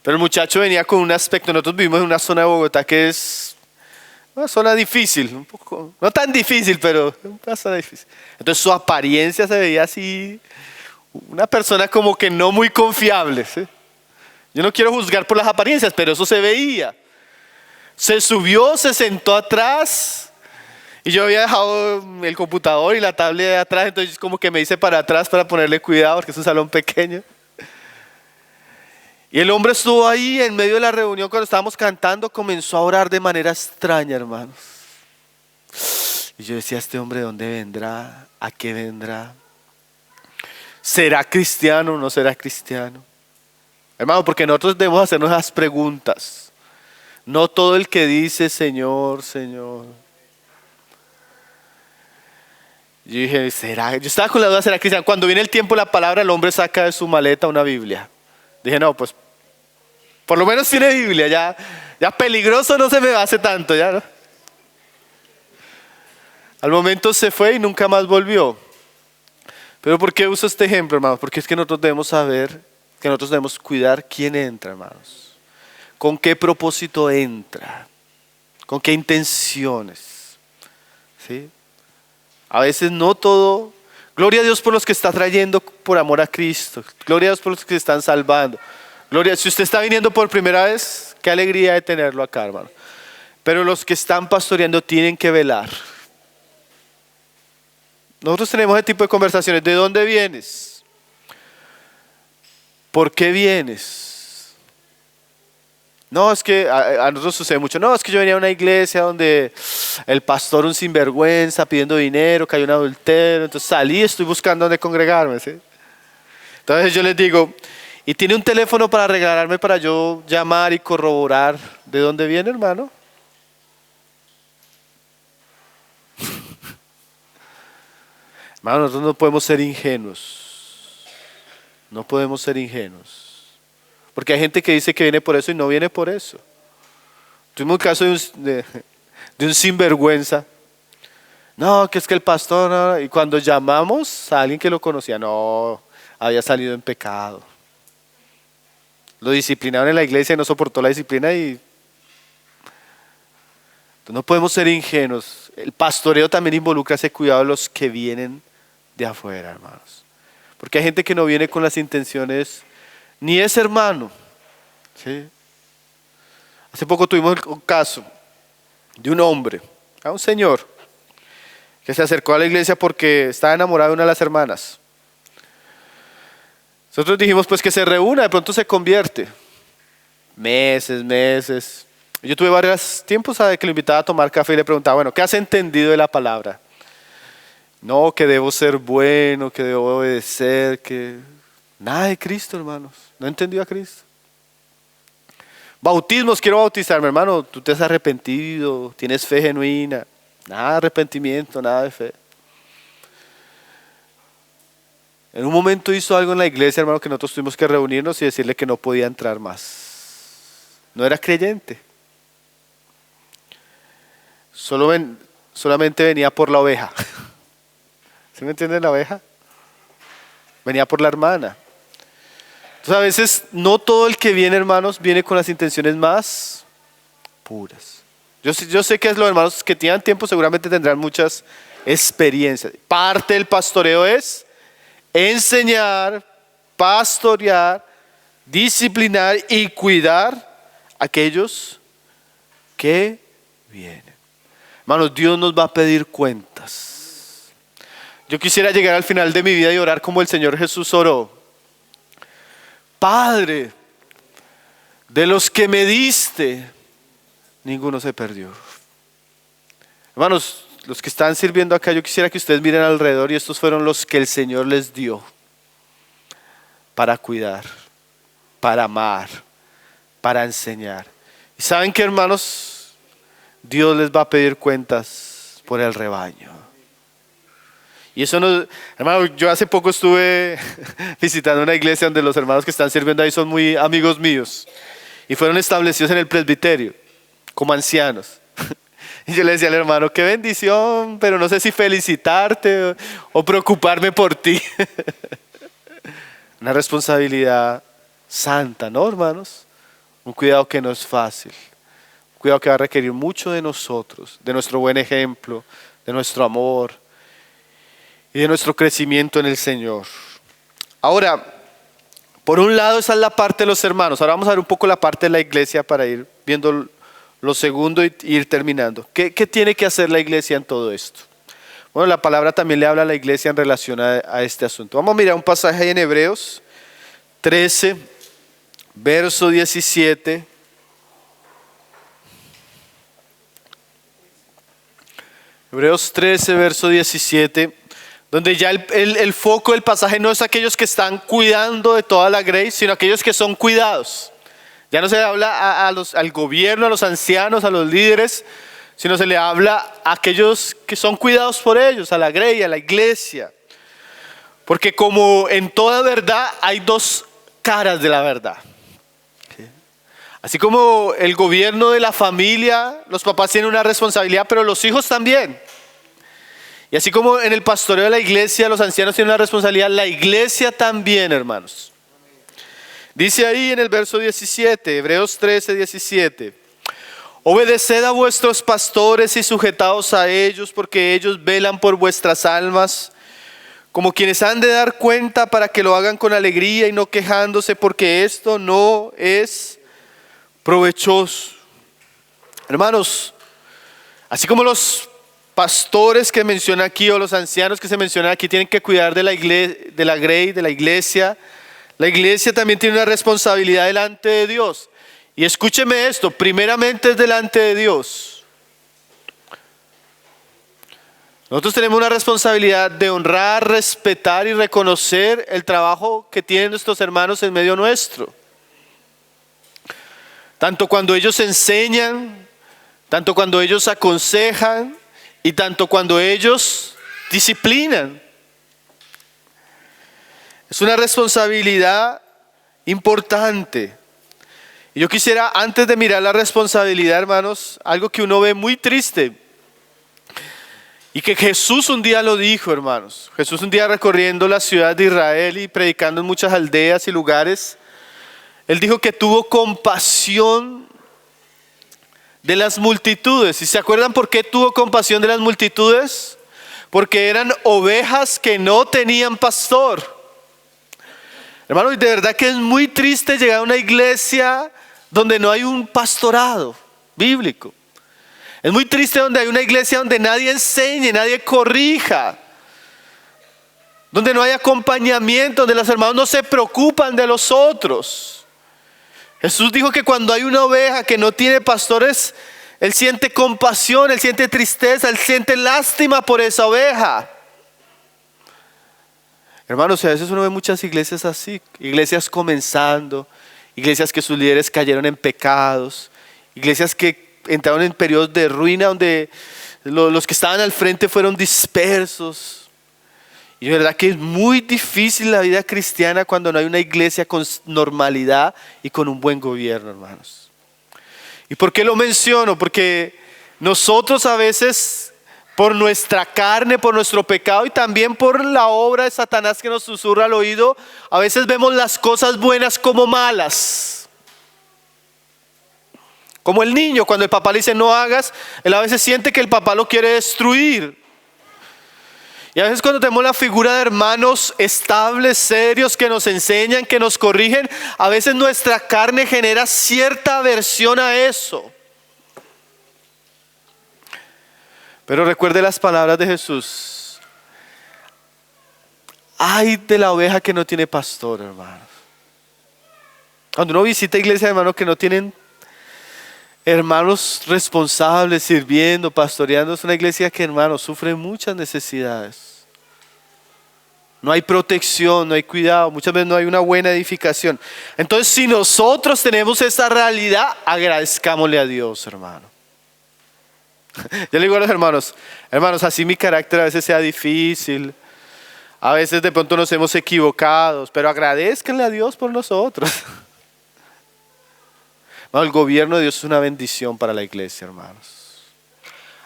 pero el muchacho venía con un aspecto, nosotros vivimos en una zona de Bogotá que es una zona difícil, un poco, no tan difícil, pero una zona difícil. Entonces su apariencia se veía así, una persona como que no muy confiable, ¿sí? Yo no quiero juzgar por las apariencias, pero eso se veía. Se subió, se sentó atrás y yo había dejado el computador y la tablet de atrás, entonces como que me hice para atrás para ponerle cuidado porque es un salón pequeño. Y el hombre estuvo ahí en medio de la reunión cuando estábamos cantando, comenzó a orar de manera extraña, hermanos. Y yo decía, ¿este hombre de dónde vendrá? ¿A qué vendrá? ¿Será cristiano o no será cristiano? Hermano, porque nosotros debemos hacernos esas preguntas. No todo el que dice Señor, Señor. Yo dije, ¿será? Yo estaba con la duda, ¿será cristiano? Cuando viene el tiempo de la palabra, el hombre saca de su maleta una Biblia. Dije, no, pues por lo menos tiene Biblia, ya peligroso no se me hace tanto, ya, ¿no? Al momento se fue y nunca más volvió. Pero ¿por qué uso este ejemplo, hermanos? Porque es que nosotros debemos saber, que nosotros debemos cuidar quién entra, hermanos. ¿Con qué propósito entra? ¿Con qué intenciones? ¿Sí? A veces no todo. Gloria a Dios por los que está trayendo por amor a Cristo. Gloria a Dios por los que se están salvando. Gloria, si usted está viniendo por primera vez, qué alegría de tenerlo acá, hermano. Pero los que están pastoreando tienen que velar. Nosotros tenemos ese tipo de conversaciones. ¿De dónde vienes? ¿Por qué vienes? No, es que a nosotros sucede mucho. No, es que yo venía a una iglesia donde el pastor un sinvergüenza pidiendo dinero, que hay un adulterio. Entonces salí y estoy buscando dónde congregarme, ¿sí? Entonces yo les digo, ¿y tiene un teléfono para regalarme para yo llamar y corroborar de dónde viene, hermano? Hermano, nosotros no podemos ser ingenuos. No podemos ser ingenuos. Porque hay gente que dice que viene por eso y no viene por eso. Tuvimos un caso de un sinvergüenza. No, que es que el pastor, no. Y cuando llamamos a alguien que lo conocía, no, había salido en pecado. Lo disciplinaron en la iglesia y no soportó la disciplina y no podemos ser ingenuos. El pastoreo también involucra ese cuidado de los que vienen de afuera, hermanos. Porque hay gente que no viene con las intenciones, ni es hermano. ¿Sí? Hace poco tuvimos un caso de un hombre, a un señor, que se acercó a la iglesia porque estaba enamorado de una de las hermanas. Nosotros dijimos pues que se reúna, de pronto se convierte. Meses. Yo tuve varios tiempos que lo invitaba a tomar café y le preguntaba, bueno, ¿qué has entendido de la palabra? No, que debo ser bueno, que debo obedecer, que... Nada de Cristo, hermanos. No entendió a Cristo. Bautismos, quiero bautizarme, hermano. Tú te has arrepentido, tienes fe genuina. Nada de arrepentimiento, nada de fe. En un momento hizo algo en la iglesia, hermano, que nosotros tuvimos que reunirnos y decirle que no podía entrar más. No era creyente. Solamente venía por la oveja. ¿Sí me entienden la oveja? Venía por la hermana. Entonces a veces no todo el que viene, hermanos, viene con las intenciones más puras. Yo sé que es los hermanos que tienen tiempo seguramente tendrán muchas experiencias. Parte del pastoreo es enseñar, pastorear, disciplinar y cuidar a aquellos que vienen. Hermanos, Dios nos va a pedir cuentas. Yo quisiera llegar al final de mi vida y orar como el Señor Jesús oró. Padre, de los que me diste, ninguno se perdió. Hermanos, los que están sirviendo acá, yo quisiera que ustedes miren alrededor y estos fueron los que el Señor les dio para cuidar, para amar, para enseñar. ¿Y saben qué, hermanos? Dios les va a pedir cuentas por el rebaño. Y eso no, hermano, yo hace poco estuve visitando una iglesia donde los hermanos que están sirviendo ahí son muy amigos míos y fueron establecidos en el presbiterio como ancianos. Y yo le decía al hermano, qué bendición, pero no sé si felicitarte o preocuparme por ti. Una responsabilidad santa, ¿no, hermanos? Un cuidado que no es fácil, un cuidado que va a requerir mucho de nosotros, de nuestro buen ejemplo, de nuestro amor y de nuestro crecimiento en el Señor. Ahora, por un lado esa es la parte de los hermanos. Ahora vamos a ver un poco la parte de la iglesia para ir viendo lo segundo y ir terminando. ¿Qué tiene que hacer la iglesia en todo esto? Bueno, la palabra también le habla a la iglesia en relación a este asunto. Vamos a mirar un pasaje en Hebreos 13, verso 17. Hebreos 13, verso 17. Donde ya el foco del pasaje no es aquellos que están cuidando de toda la grey, sino aquellos que son cuidados. Ya no se le habla al gobierno, a los ancianos, a los líderes, sino se le habla a aquellos que son cuidados por ellos, a la grey, a la iglesia. Porque como en toda verdad hay dos caras de la verdad. Así como el gobierno de la familia, los papás tienen una responsabilidad, pero los hijos también. Y así como en el pastoreo de la iglesia los ancianos tienen una responsabilidad, la iglesia también, hermanos. Dice ahí en el verso 17, Hebreos 13, 17. Obedeced a vuestros pastores y sujetaos a ellos, porque ellos velan por vuestras almas, como quienes han de dar cuenta, para que lo hagan con alegría y no quejándose, porque esto no es provechoso. Hermanos, así como los pastores que menciona aquí o los ancianos que se mencionan aquí tienen que cuidar de la grey, de la iglesia también tiene una responsabilidad delante de Dios. Y escúcheme esto, primeramente es delante de Dios. Nosotros tenemos una responsabilidad de honrar, respetar y reconocer el trabajo que tienen nuestros hermanos en medio nuestro. Tanto cuando ellos enseñan, tanto cuando ellos aconsejan, y tanto cuando ellos disciplinan. Es una responsabilidad importante. Y yo quisiera, antes de mirar la responsabilidad, hermanos, algo que uno ve muy triste. Y que Jesús un día lo dijo, hermanos. Jesús un día recorriendo la ciudad de Israel y predicando en muchas aldeas y lugares. Él dijo que tuvo compasión de las multitudes. ¿Y se acuerdan por qué tuvo compasión de las multitudes? Porque eran ovejas que no tenían pastor. Hermanos, de verdad que es muy triste llegar a una iglesia donde no hay un pastorado bíblico. Es muy triste donde hay una iglesia donde nadie enseñe, nadie corrija, donde no hay acompañamiento, donde los hermanos no se preocupan de los otros. Jesús dijo que cuando hay una oveja que no tiene pastores, Él siente compasión, Él siente tristeza, Él siente lástima por esa oveja. Hermanos, a veces uno ve muchas iglesias así, iglesias comenzando, iglesias que sus líderes cayeron en pecados, iglesias que entraron en periodos de ruina donde los que estaban al frente fueron dispersos. Y es verdad que es muy difícil la vida cristiana cuando no hay una iglesia con normalidad y con un buen gobierno, hermanos. ¿Y por qué lo menciono? Porque nosotros a veces, por nuestra carne, por nuestro pecado y también por la obra de Satanás que nos susurra al oído, a veces vemos las cosas buenas como malas. Como el niño, cuando el papá le dice no hagas, él a veces siente que el papá lo quiere destruir. Y a veces cuando tenemos la figura de hermanos estables, serios, que nos enseñan, que nos corrigen, a veces nuestra carne genera cierta aversión a eso. Pero recuerde las palabras de Jesús. Ay de la oveja que no tiene pastor, hermanos. Cuando uno visita iglesias, hermanos, que no tienen hermanos responsables, sirviendo, pastoreando, es una iglesia que, hermanos, sufre muchas necesidades. No hay protección, no hay cuidado, muchas veces no hay una buena edificación. Entonces, si nosotros tenemos esa realidad, agradezcámosle a Dios, hermano. Yo le digo a los hermanos, así mi carácter a veces sea difícil, a veces de pronto nos hemos equivocado, pero agradezcanle a Dios por nosotros. No, el gobierno de Dios es una bendición para la iglesia, hermanos.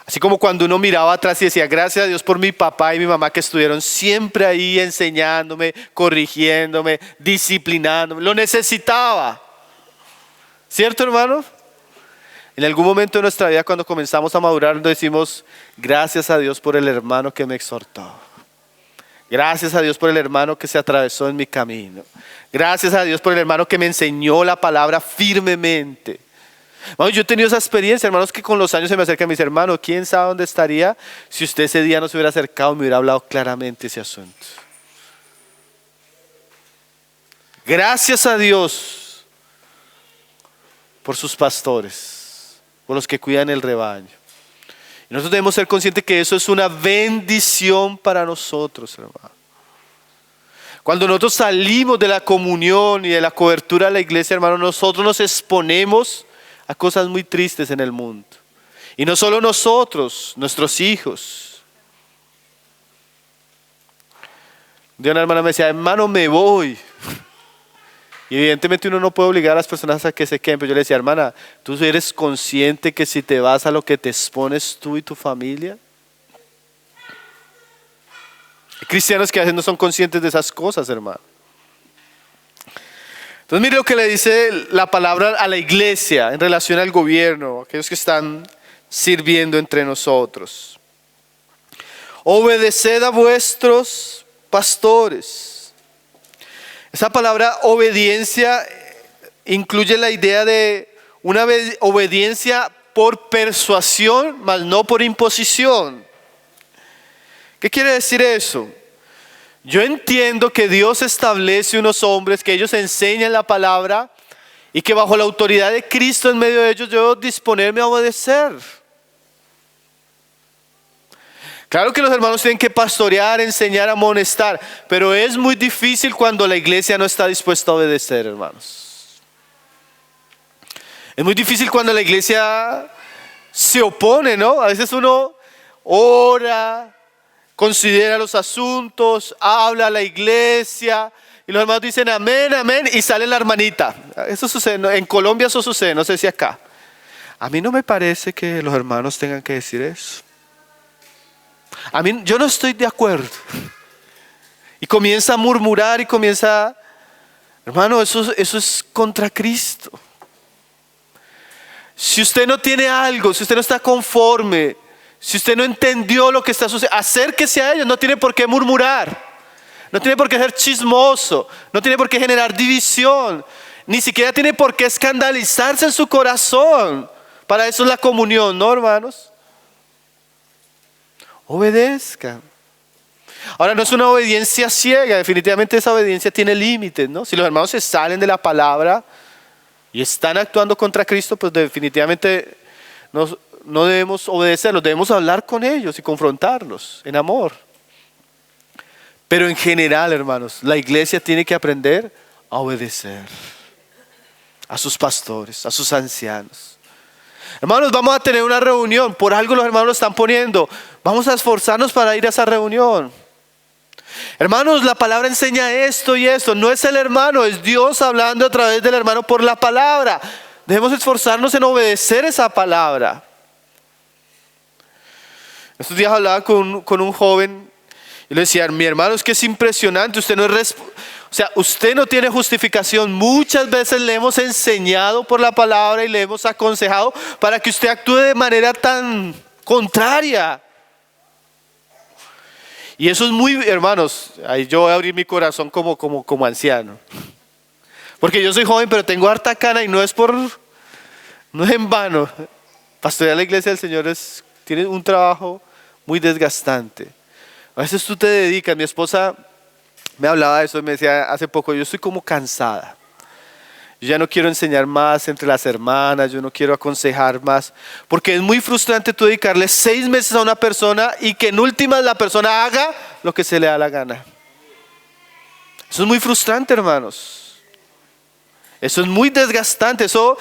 Así como cuando uno miraba atrás y decía, gracias a Dios por mi papá y mi mamá que estuvieron siempre ahí enseñándome, corrigiéndome, disciplinándome. Lo necesitaba. ¿Cierto, hermano? En algún momento de nuestra vida, cuando comenzamos a madurar, nos decimos, gracias a Dios por el hermano que me exhortó. Gracias a Dios por el hermano que se atravesó en mi camino. Gracias a Dios por el hermano que me enseñó la palabra firmemente. Bueno, yo he tenido esa experiencia, hermanos, que con los años se me acercan y me dicen, hermano, ¿quién sabe dónde estaría si usted ese día no se hubiera acercado y me hubiera hablado claramente ese asunto? Gracias a Dios por sus pastores, por los que cuidan el rebaño. Y nosotros debemos ser conscientes que eso es una bendición para nosotros, hermano. Cuando nosotros salimos de la comunión y de la cobertura de la iglesia, hermano, nosotros nos exponemos a cosas muy tristes en el mundo. Y no solo nosotros, nuestros hijos. Un día una hermana me decía, hermano, me voy. Y evidentemente uno no puede obligar a las personas a que se queden, pero yo le decía, hermana, ¿tú eres consciente que si te vas a lo que te expones tú y tu familia? Hay cristianos que a veces no son conscientes de esas cosas, hermano. Entonces mire lo que le dice la palabra a la iglesia en relación al gobierno, aquellos que están sirviendo entre nosotros. Obedeced a vuestros pastores. Esa palabra obediencia incluye la idea de una obediencia por persuasión, mas no por imposición. ¿Qué quiere decir eso? Yo entiendo que Dios establece unos hombres que ellos enseñan la palabra y que bajo la autoridad de Cristo en medio de ellos yo debo disponerme a obedecer. Claro que los hermanos tienen que pastorear, enseñar, amonestar, pero es muy difícil cuando la iglesia no está dispuesta a obedecer, hermanos. Es muy difícil cuando la iglesia se opone, ¿no? A veces uno ora, considera los asuntos, habla a la iglesia y los hermanos dicen amén, amén y sale la hermanita. Eso sucede, en Colombia eso sucede, no sé si acá. A mí no me parece que los hermanos tengan que decir eso. A mí, yo no estoy de acuerdo. Y comienza a murmurar y comienza, hermano, eso es contra Cristo. Si usted no tiene algo, si usted no está conforme, si usted no entendió lo que está sucediendo, acérquese a ellos, no tiene por qué murmurar, no tiene por qué ser chismoso, no tiene por qué generar división, ni siquiera tiene por qué escandalizarse en su corazón. Para eso es la comunión, ¿no, hermanos? Obedezcan. Ahora no es una obediencia ciega, definitivamente esa obediencia tiene límites, ¿no? Si los hermanos se salen de la palabra y están actuando contra Cristo, pues definitivamente no debemos obedecerlos, debemos hablar con ellos y confrontarlos en amor. Pero en general, hermanos, la iglesia tiene que aprender a obedecer a sus pastores, a sus ancianos. Hermanos, vamos a tener una reunión, por algo los hermanos lo están poniendo. Vamos a esforzarnos para ir a esa reunión. Hermanos, la palabra enseña esto y esto. No es el hermano, es Dios hablando a través del hermano por la palabra. Debemos esforzarnos en obedecer esa palabra. Estos días hablaba con un joven y le decía, mi hermano, es que es impresionante, usted no tiene justificación. Muchas veces le hemos enseñado por la palabra y le hemos aconsejado para que usted actúe de manera tan contraria. Y eso es muy, hermanos, ahí yo voy a abrir mi corazón como anciano. Porque yo soy joven, pero tengo harta cana y no es en vano. Pastorear la iglesia del Señor tiene un trabajo muy desgastante. A veces tú te dedicas, mi esposa me hablaba de eso y me decía hace poco, yo estoy como cansada. Yo ya no quiero enseñar más entre las hermanas, yo no quiero aconsejar más, porque es muy frustrante tú dedicarle 6 meses a una persona y que en últimas la persona haga lo que se le da la gana. Eso es muy frustrante, hermanos. Eso es muy desgastante, eso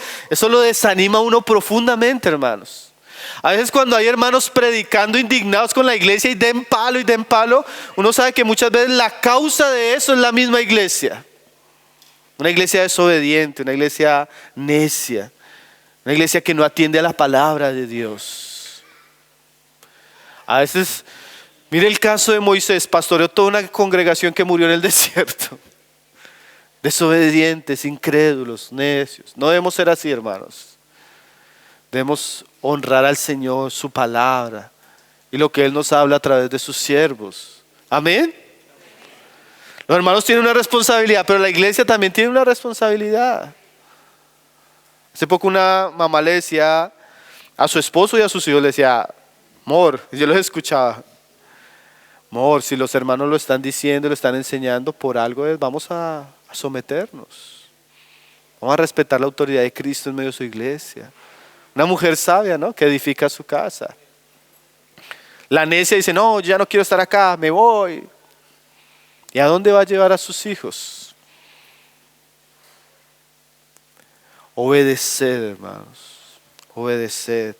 lo desanima a uno profundamente, hermanos. A veces cuando hay hermanos predicando indignados con la iglesia y den palo, uno sabe que muchas veces la causa de eso es la misma iglesia. Una iglesia desobediente, una iglesia necia, una iglesia que no atiende a la palabra de Dios. A veces, mire el caso de Moisés, pastoreó toda una congregación que murió en el desierto. Desobedientes, incrédulos, necios. No debemos ser así, hermanos. Debemos honrar al Señor, su palabra y lo que Él nos habla a través de sus siervos. Amén. Los hermanos tienen una responsabilidad, pero la iglesia también tiene una responsabilidad. Hace poco una mamá le decía a su esposo y a sus hijos, le decía, amor, y yo los escuchaba, amor, si los hermanos lo están diciendo, lo están enseñando, por algo es, vamos a someternos. Vamos a respetar la autoridad de Cristo en medio de su iglesia. Una mujer sabia, ¿no?, que edifica su casa. La necia dice, no, yo ya no quiero estar acá, me voy. ¿Y a dónde va a llevar a sus hijos? Obedeced, hermanos. Obedeced.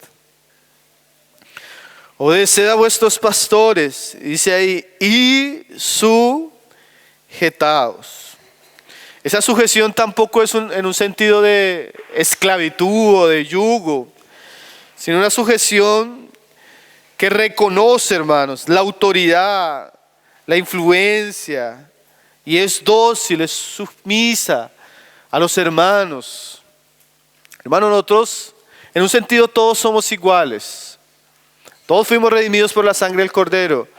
Obedeced a vuestros pastores. Dice ahí, y sujetaos. Esa sujeción tampoco es en un sentido de esclavitud o de yugo, sino una sujeción que reconoce, hermanos, la autoridad, la influencia, y es dócil, es sumisa a los hermanos. Hermanos, nosotros en un sentido todos somos iguales. Todos fuimos redimidos por la sangre del Cordero,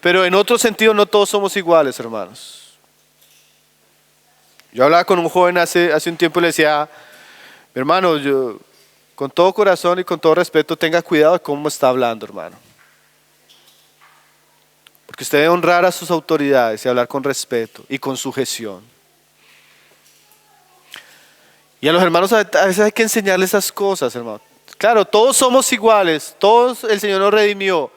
pero en otro sentido no todos somos iguales, hermanos. Yo hablaba con un joven hace un tiempo y le decía, mi hermano, yo con todo corazón y con todo respeto, tenga cuidado de cómo está hablando, hermano. Porque usted debe honrar a sus autoridades y hablar con respeto y con sujeción. Y a los hermanos a veces hay que enseñarles esas cosas, hermano. Claro, todos somos iguales, todos el Señor nos redimió,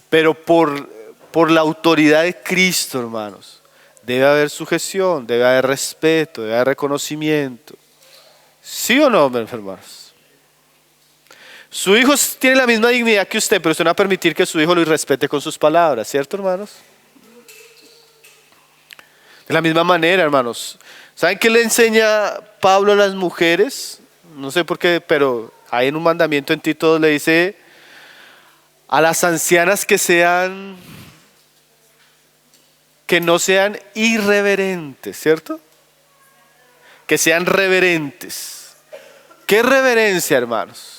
pero por la autoridad de Cristo, hermanos, debe haber sujeción, debe haber respeto, debe haber reconocimiento. ¿Sí o no, hermanos? Su hijo tiene la misma dignidad que usted, pero usted no va a permitir que su hijo lo irrespete con sus palabras, ¿cierto, hermanos? De la misma manera, hermanos. ¿Saben qué le enseña Pablo a las mujeres? No sé por qué, pero hay en un mandamiento en Tito le dice a las ancianas que no sean irreverentes, ¿cierto? Que sean reverentes. ¿Qué reverencia, hermanos?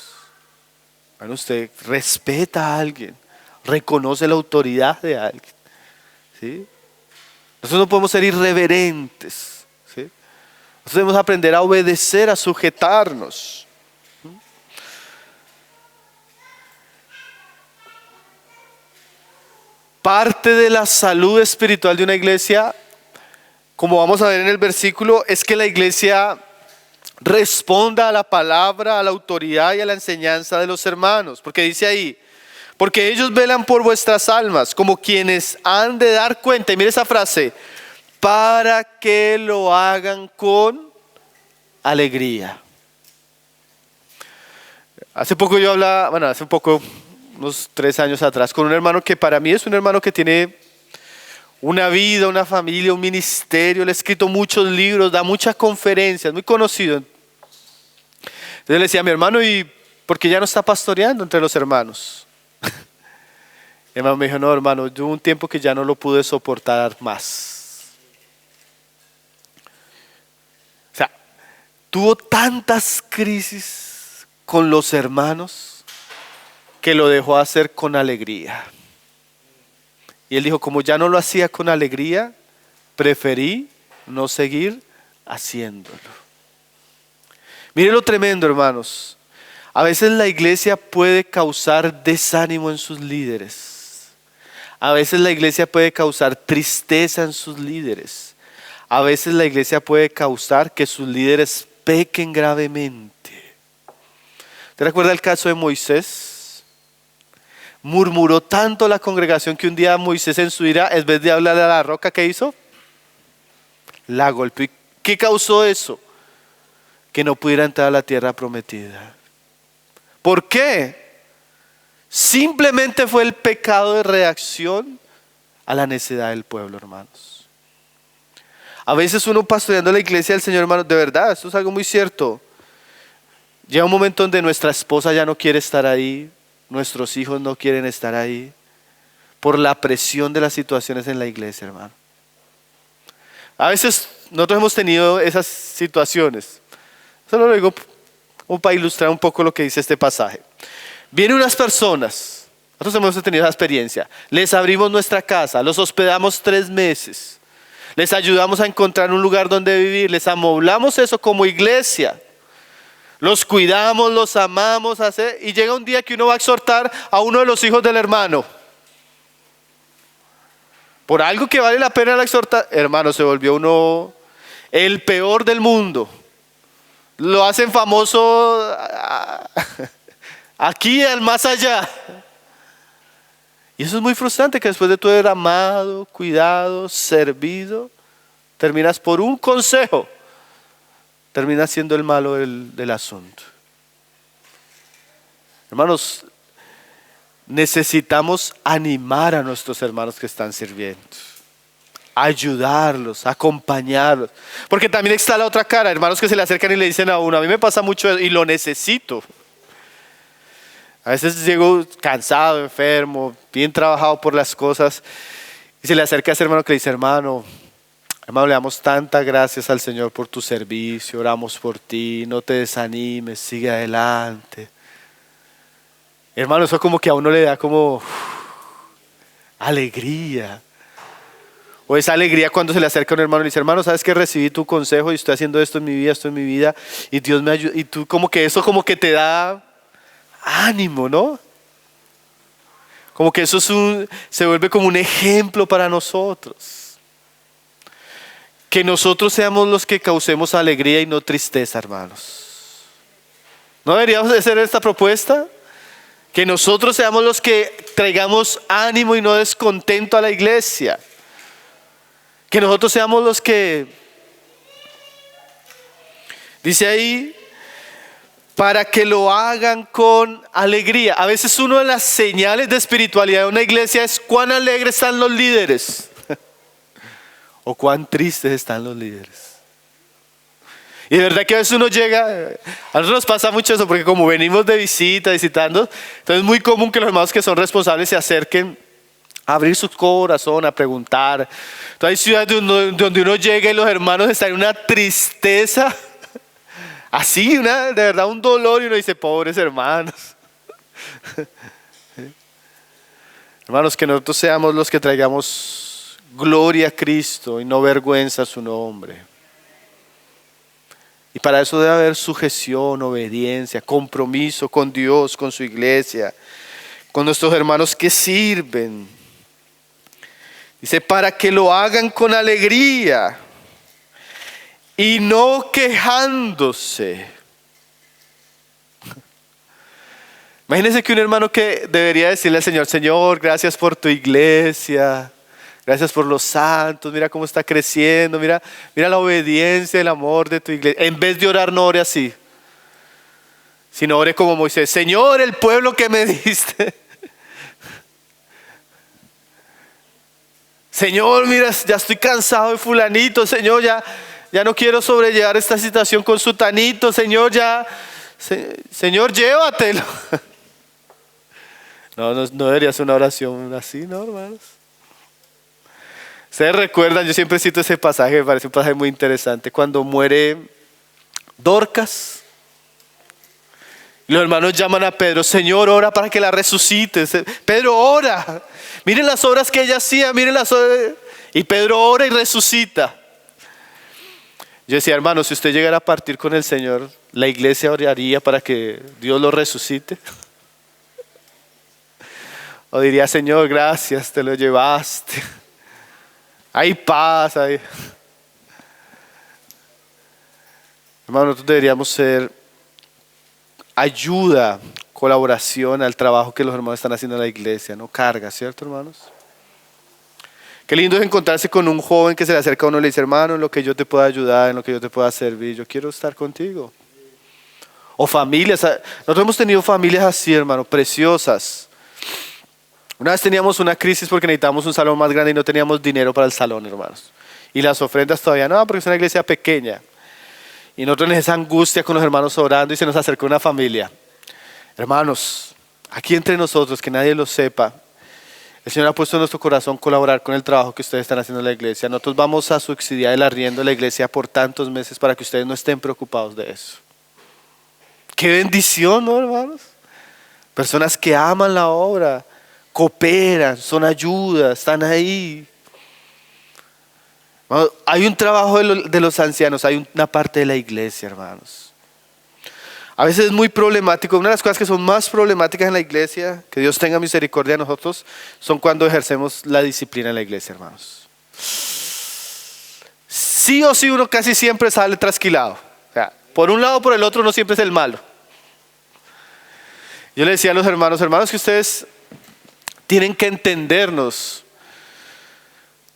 Bueno, usted respeta a alguien, reconoce la autoridad de alguien, ¿sí? Nosotros no podemos ser irreverentes, ¿sí? Nosotros debemos aprender a obedecer, a sujetarnos. Parte de la salud espiritual de una iglesia, como vamos a ver en el versículo, es que la iglesia responda a la palabra, a la autoridad y a la enseñanza de los hermanos. Porque dice ahí, porque ellos velan por vuestras almas, como quienes han de dar cuenta. Y mire esa frase, para que lo hagan con alegría. Hace poco yo hablaba, unos 3 años atrás, con un hermano que para mí es un hermano que tiene una vida, una familia, un ministerio, le ha escrito muchos libros, da muchas conferencias, muy conocido. Entonces le decía a mi hermano, ¿y por qué ya no está pastoreando entre los hermanos? Mi hermano me dijo, no, hermano, yo hubo un tiempo que ya no lo pude soportar más. O sea, tuvo tantas crisis con los hermanos que lo dejó hacer con alegría. Y él dijo, como ya no lo hacía con alegría, preferí no seguir haciéndolo. Mire lo tremendo, hermanos. A veces la iglesia puede causar desánimo en sus líderes. A veces la iglesia puede causar tristeza en sus líderes. A veces la iglesia puede causar que sus líderes pequen gravemente. ¿Te recuerda el caso de Moisés? Murmuró tanto la congregación que un día Moisés en su ira, en vez de hablarle a la roca, ¿qué hizo? La golpeó. ¿Qué causó eso? Que no pudiera entrar a la tierra prometida. ¿Por qué? Simplemente fue el pecado de reacción a la necedad del pueblo, hermanos. A veces uno pastoreando la iglesia del Señor, hermanos, de verdad, esto es algo muy cierto. Llega un momento donde nuestra esposa ya no quiere estar ahí, nuestros hijos no quieren estar ahí, por la presión de las situaciones en la iglesia, hermano. A veces nosotros hemos tenido esas situaciones. Solo lo digo como para ilustrar un poco lo que dice este pasaje. Vienen unas personas, nosotros hemos tenido esa experiencia, les abrimos nuestra casa, los hospedamos 3 meses, les ayudamos a encontrar un lugar donde vivir, les amoblamos eso como iglesia, los cuidamos, los amamos, y llega un día que uno va a exhortar a uno de los hijos del hermano. Por algo que vale la pena la exhortar, hermano, se volvió uno el peor del mundo. Lo hacen famoso aquí al más allá. Y eso es muy frustrante, que después de todo haber amado, cuidado, servido, terminas por un consejo, terminas siendo el malo del asunto. Hermanos, necesitamos animar a nuestros hermanos que están sirviendo, ayudarlos, acompañarlos, porque también está la otra cara, hermanos que se le acercan y le dicen a uno, a mí me pasa mucho eso y lo necesito. A veces llego cansado, enfermo, bien trabajado por las cosas, y se le acerca a ese hermano que le dice, hermano, le damos tantas gracias al Señor por tu servicio, oramos por ti, no te desanimes, sigue adelante. Hermano, eso como que a uno le da como alegría. O esa alegría cuando se le acerca a un hermano y le dice, hermano, ¿sabes que recibí tu consejo y estoy haciendo esto en mi vida, y Dios me ayuda? Y tú como que eso como que te da ánimo, ¿no? Como que eso se vuelve como un ejemplo para nosotros. Que nosotros seamos los que causemos alegría y no tristeza, hermanos. ¿No deberíamos de hacer esta propuesta? Que nosotros seamos los que traigamos ánimo y no descontento a la iglesia. Que nosotros seamos los que, dice ahí, para que lo hagan con alegría. A veces una de las señales de espiritualidad de una iglesia es cuán alegres están los líderes o cuán tristes están los líderes. Y de verdad que a veces uno llega, a nosotros nos pasa mucho eso, porque como venimos de visitando, entonces es muy común que los hermanos que son responsables se acerquen a abrir su corazón, a preguntar. Entonces hay ciudades donde uno llega y los hermanos están en una tristeza, así, de verdad un dolor, y uno dice, pobres hermanos. Hermanos, que nosotros seamos los que traigamos gloria a Cristo y no vergüenza a su nombre. Y para eso debe haber sujeción, obediencia, compromiso con Dios, con su iglesia, con nuestros hermanos que sirven. Dice, para que lo hagan con alegría y no quejándose. Imagínense que un hermano que debería decirle al Señor, Señor, gracias por tu iglesia, gracias por los santos, mira cómo está creciendo, mira la obediencia, el amor de tu iglesia. En vez de orar, no ore así, sino ore como Moisés, Señor, el pueblo que me diste. Señor, mira, ya estoy cansado de fulanito, Señor, ya no quiero sobrellevar esta situación con sutanito, Señor, Señor, llévatelo. No debería ser una oración así, ¿no, hermanos? Ustedes recuerdan, yo siempre cito ese pasaje, me parece un pasaje muy interesante, cuando muere Dorcas, los hermanos llaman a Pedro, Señor, ora para que la resucites. Pedro, ora, miren las obras que ella hacía, miren las obras. Y Pedro ora y resucita. Yo decía, hermano, si usted llegara a partir con el Señor, ¿la iglesia oraría para que Dios lo resucite? O diría, Señor, gracias, te lo llevaste. Hay paz. Hermano, nosotros deberíamos ser ayuda, colaboración al trabajo que los hermanos están haciendo en la iglesia, no carga, ¿cierto, hermanos? Qué lindo es encontrarse con un joven que se le acerca a uno y le dice, hermano, en lo que yo te pueda ayudar, en lo que yo te pueda servir, yo quiero estar contigo. O familias, nosotros hemos tenido familias así, hermano, preciosas. Una vez teníamos una crisis porque necesitábamos un salón más grande y no teníamos dinero para el salón, hermanos. Y las ofrendas todavía no, porque es una iglesia pequeña. Y nosotros en esa angustia con los hermanos orando y se nos acercó una familia. Hermanos, aquí entre nosotros, que nadie lo sepa, el Señor ha puesto en nuestro corazón colaborar con el trabajo que ustedes están haciendo en la iglesia. Nosotros vamos a subsidiar el arriendo de la iglesia por tantos meses para que ustedes no estén preocupados de eso. Qué bendición, ¿no, hermanos? Personas que aman la obra, cooperan, son ayuda, están ahí. Hay un trabajo de los ancianos, hay una parte de la iglesia, hermanos. A veces es muy problemático. Una de las cosas que son más problemáticas en la iglesia, que Dios tenga misericordia de nosotros, son cuando ejercemos la disciplina en la iglesia, hermanos. Sí o sí uno casi siempre sale trasquilado. O sea, por un lado o por el otro uno siempre es el malo. Yo le decía a los hermanos que ustedes tienen que entendernos.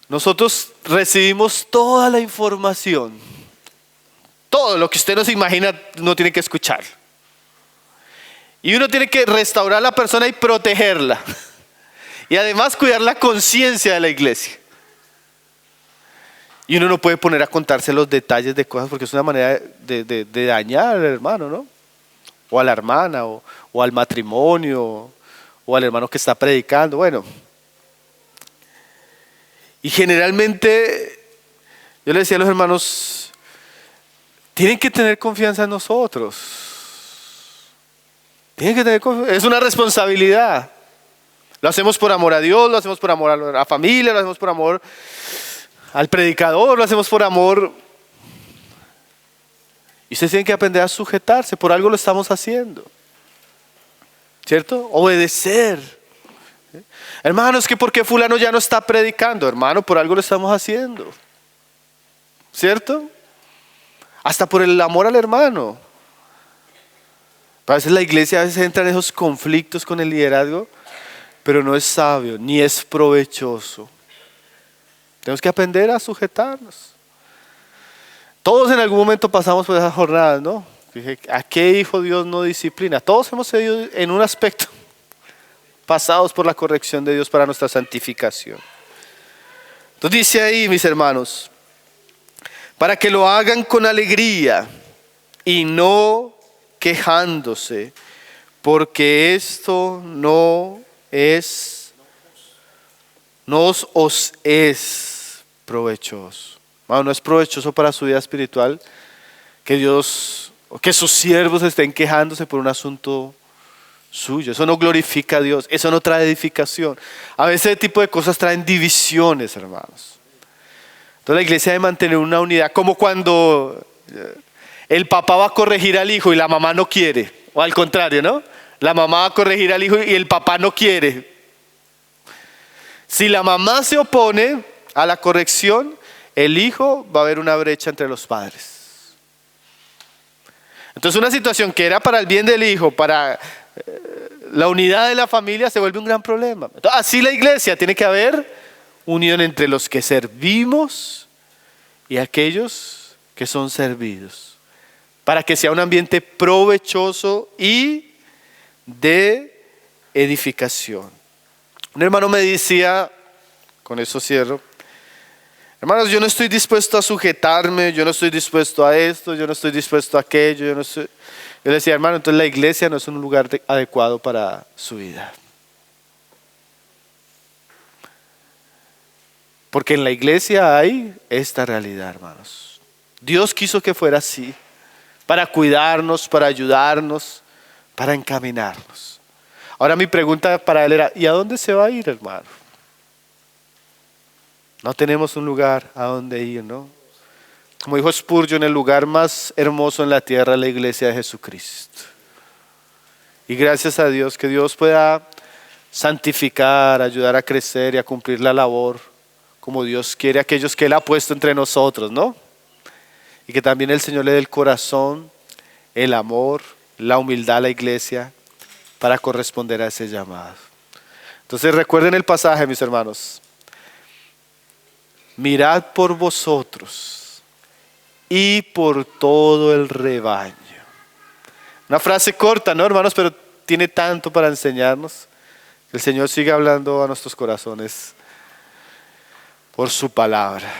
Nosotros recibimos toda la información. Todo lo que usted no se imagina uno tiene que escuchar. Y uno tiene que restaurar a la persona y protegerla. Y además cuidar la conciencia de la iglesia. Y uno no puede poner a contarse los detalles de cosas porque es una manera de dañar al hermano, ¿no? O a la hermana, o al matrimonio, o al hermano que está predicando. Bueno. Y generalmente, yo le decía a los hermanos, tienen que tener confianza en nosotros. Tienen que tener confianza. Es una responsabilidad. Lo hacemos por amor a Dios, lo hacemos por amor a la familia, lo hacemos por amor al predicador, lo hacemos por amor. Y ustedes tienen que aprender a sujetarse, por algo lo estamos haciendo. ¿Cierto? Obedecer. Hermano, es que ¿por qué fulano ya no está predicando? Hermano, por algo lo estamos haciendo. ¿Cierto? Hasta por el amor al hermano. A veces la iglesia entra en esos conflictos con el liderazgo, pero no es sabio, ni es provechoso. Tenemos que aprender a sujetarnos. Todos en algún momento pasamos por esas jornadas, ¿no? ¿A qué hijo Dios no disciplina? Todos hemos sido en un aspecto pasados por la corrección de Dios para nuestra santificación. Entonces dice ahí, mis hermanos, para que lo hagan con alegría y no quejándose, porque esto no os es provechoso. Bueno, no es provechoso para su vida espiritual que sus siervos estén quejándose por un asunto suyo. Eso no glorifica a Dios, eso no trae edificación. A veces ese tipo de cosas traen divisiones, hermanos. Entonces la iglesia debe mantener una unidad, como cuando el papá va a corregir al hijo y la mamá no quiere, o al contrario, ¿no? La mamá va a corregir al hijo y el papá no quiere. Si la mamá se opone a la corrección, el hijo va a haber una brecha entre los padres. Entonces una situación que era para el bien del hijo, para la unidad de la familia, se vuelve un gran problema. Entonces, así la iglesia tiene que haber unión entre los que servimos y aquellos que son servidos, para que sea un ambiente provechoso y de edificación. Un hermano me decía, con eso cierro, hermanos, yo no estoy dispuesto a sujetarme, yo no estoy dispuesto a esto, yo no estoy dispuesto a aquello, Yo le decía, hermano, entonces la iglesia no es un lugar adecuado para su vida. Porque en la iglesia hay esta realidad, hermanos. Dios quiso que fuera así, para cuidarnos, para ayudarnos, para encaminarnos. Ahora mi pregunta para él era, ¿y a dónde se va a ir, hermano? No tenemos un lugar a donde ir, ¿no? Como dijo Spurgeon, el lugar más hermoso en la tierra es la iglesia de Jesucristo. Y gracias a Dios, que Dios pueda santificar, ayudar a crecer y a cumplir la labor como Dios quiere a aquellos que Él ha puesto entre nosotros, ¿no? Y que también el Señor le dé el corazón, el amor, la humildad a la iglesia para corresponder a ese llamado. Entonces recuerden el pasaje, mis hermanos. Mirad por vosotros y por todo el rebaño. Una frase corta, ¿no, hermanos? Pero tiene tanto para enseñarnos. Que el Señor siga hablando a nuestros corazones por su palabra.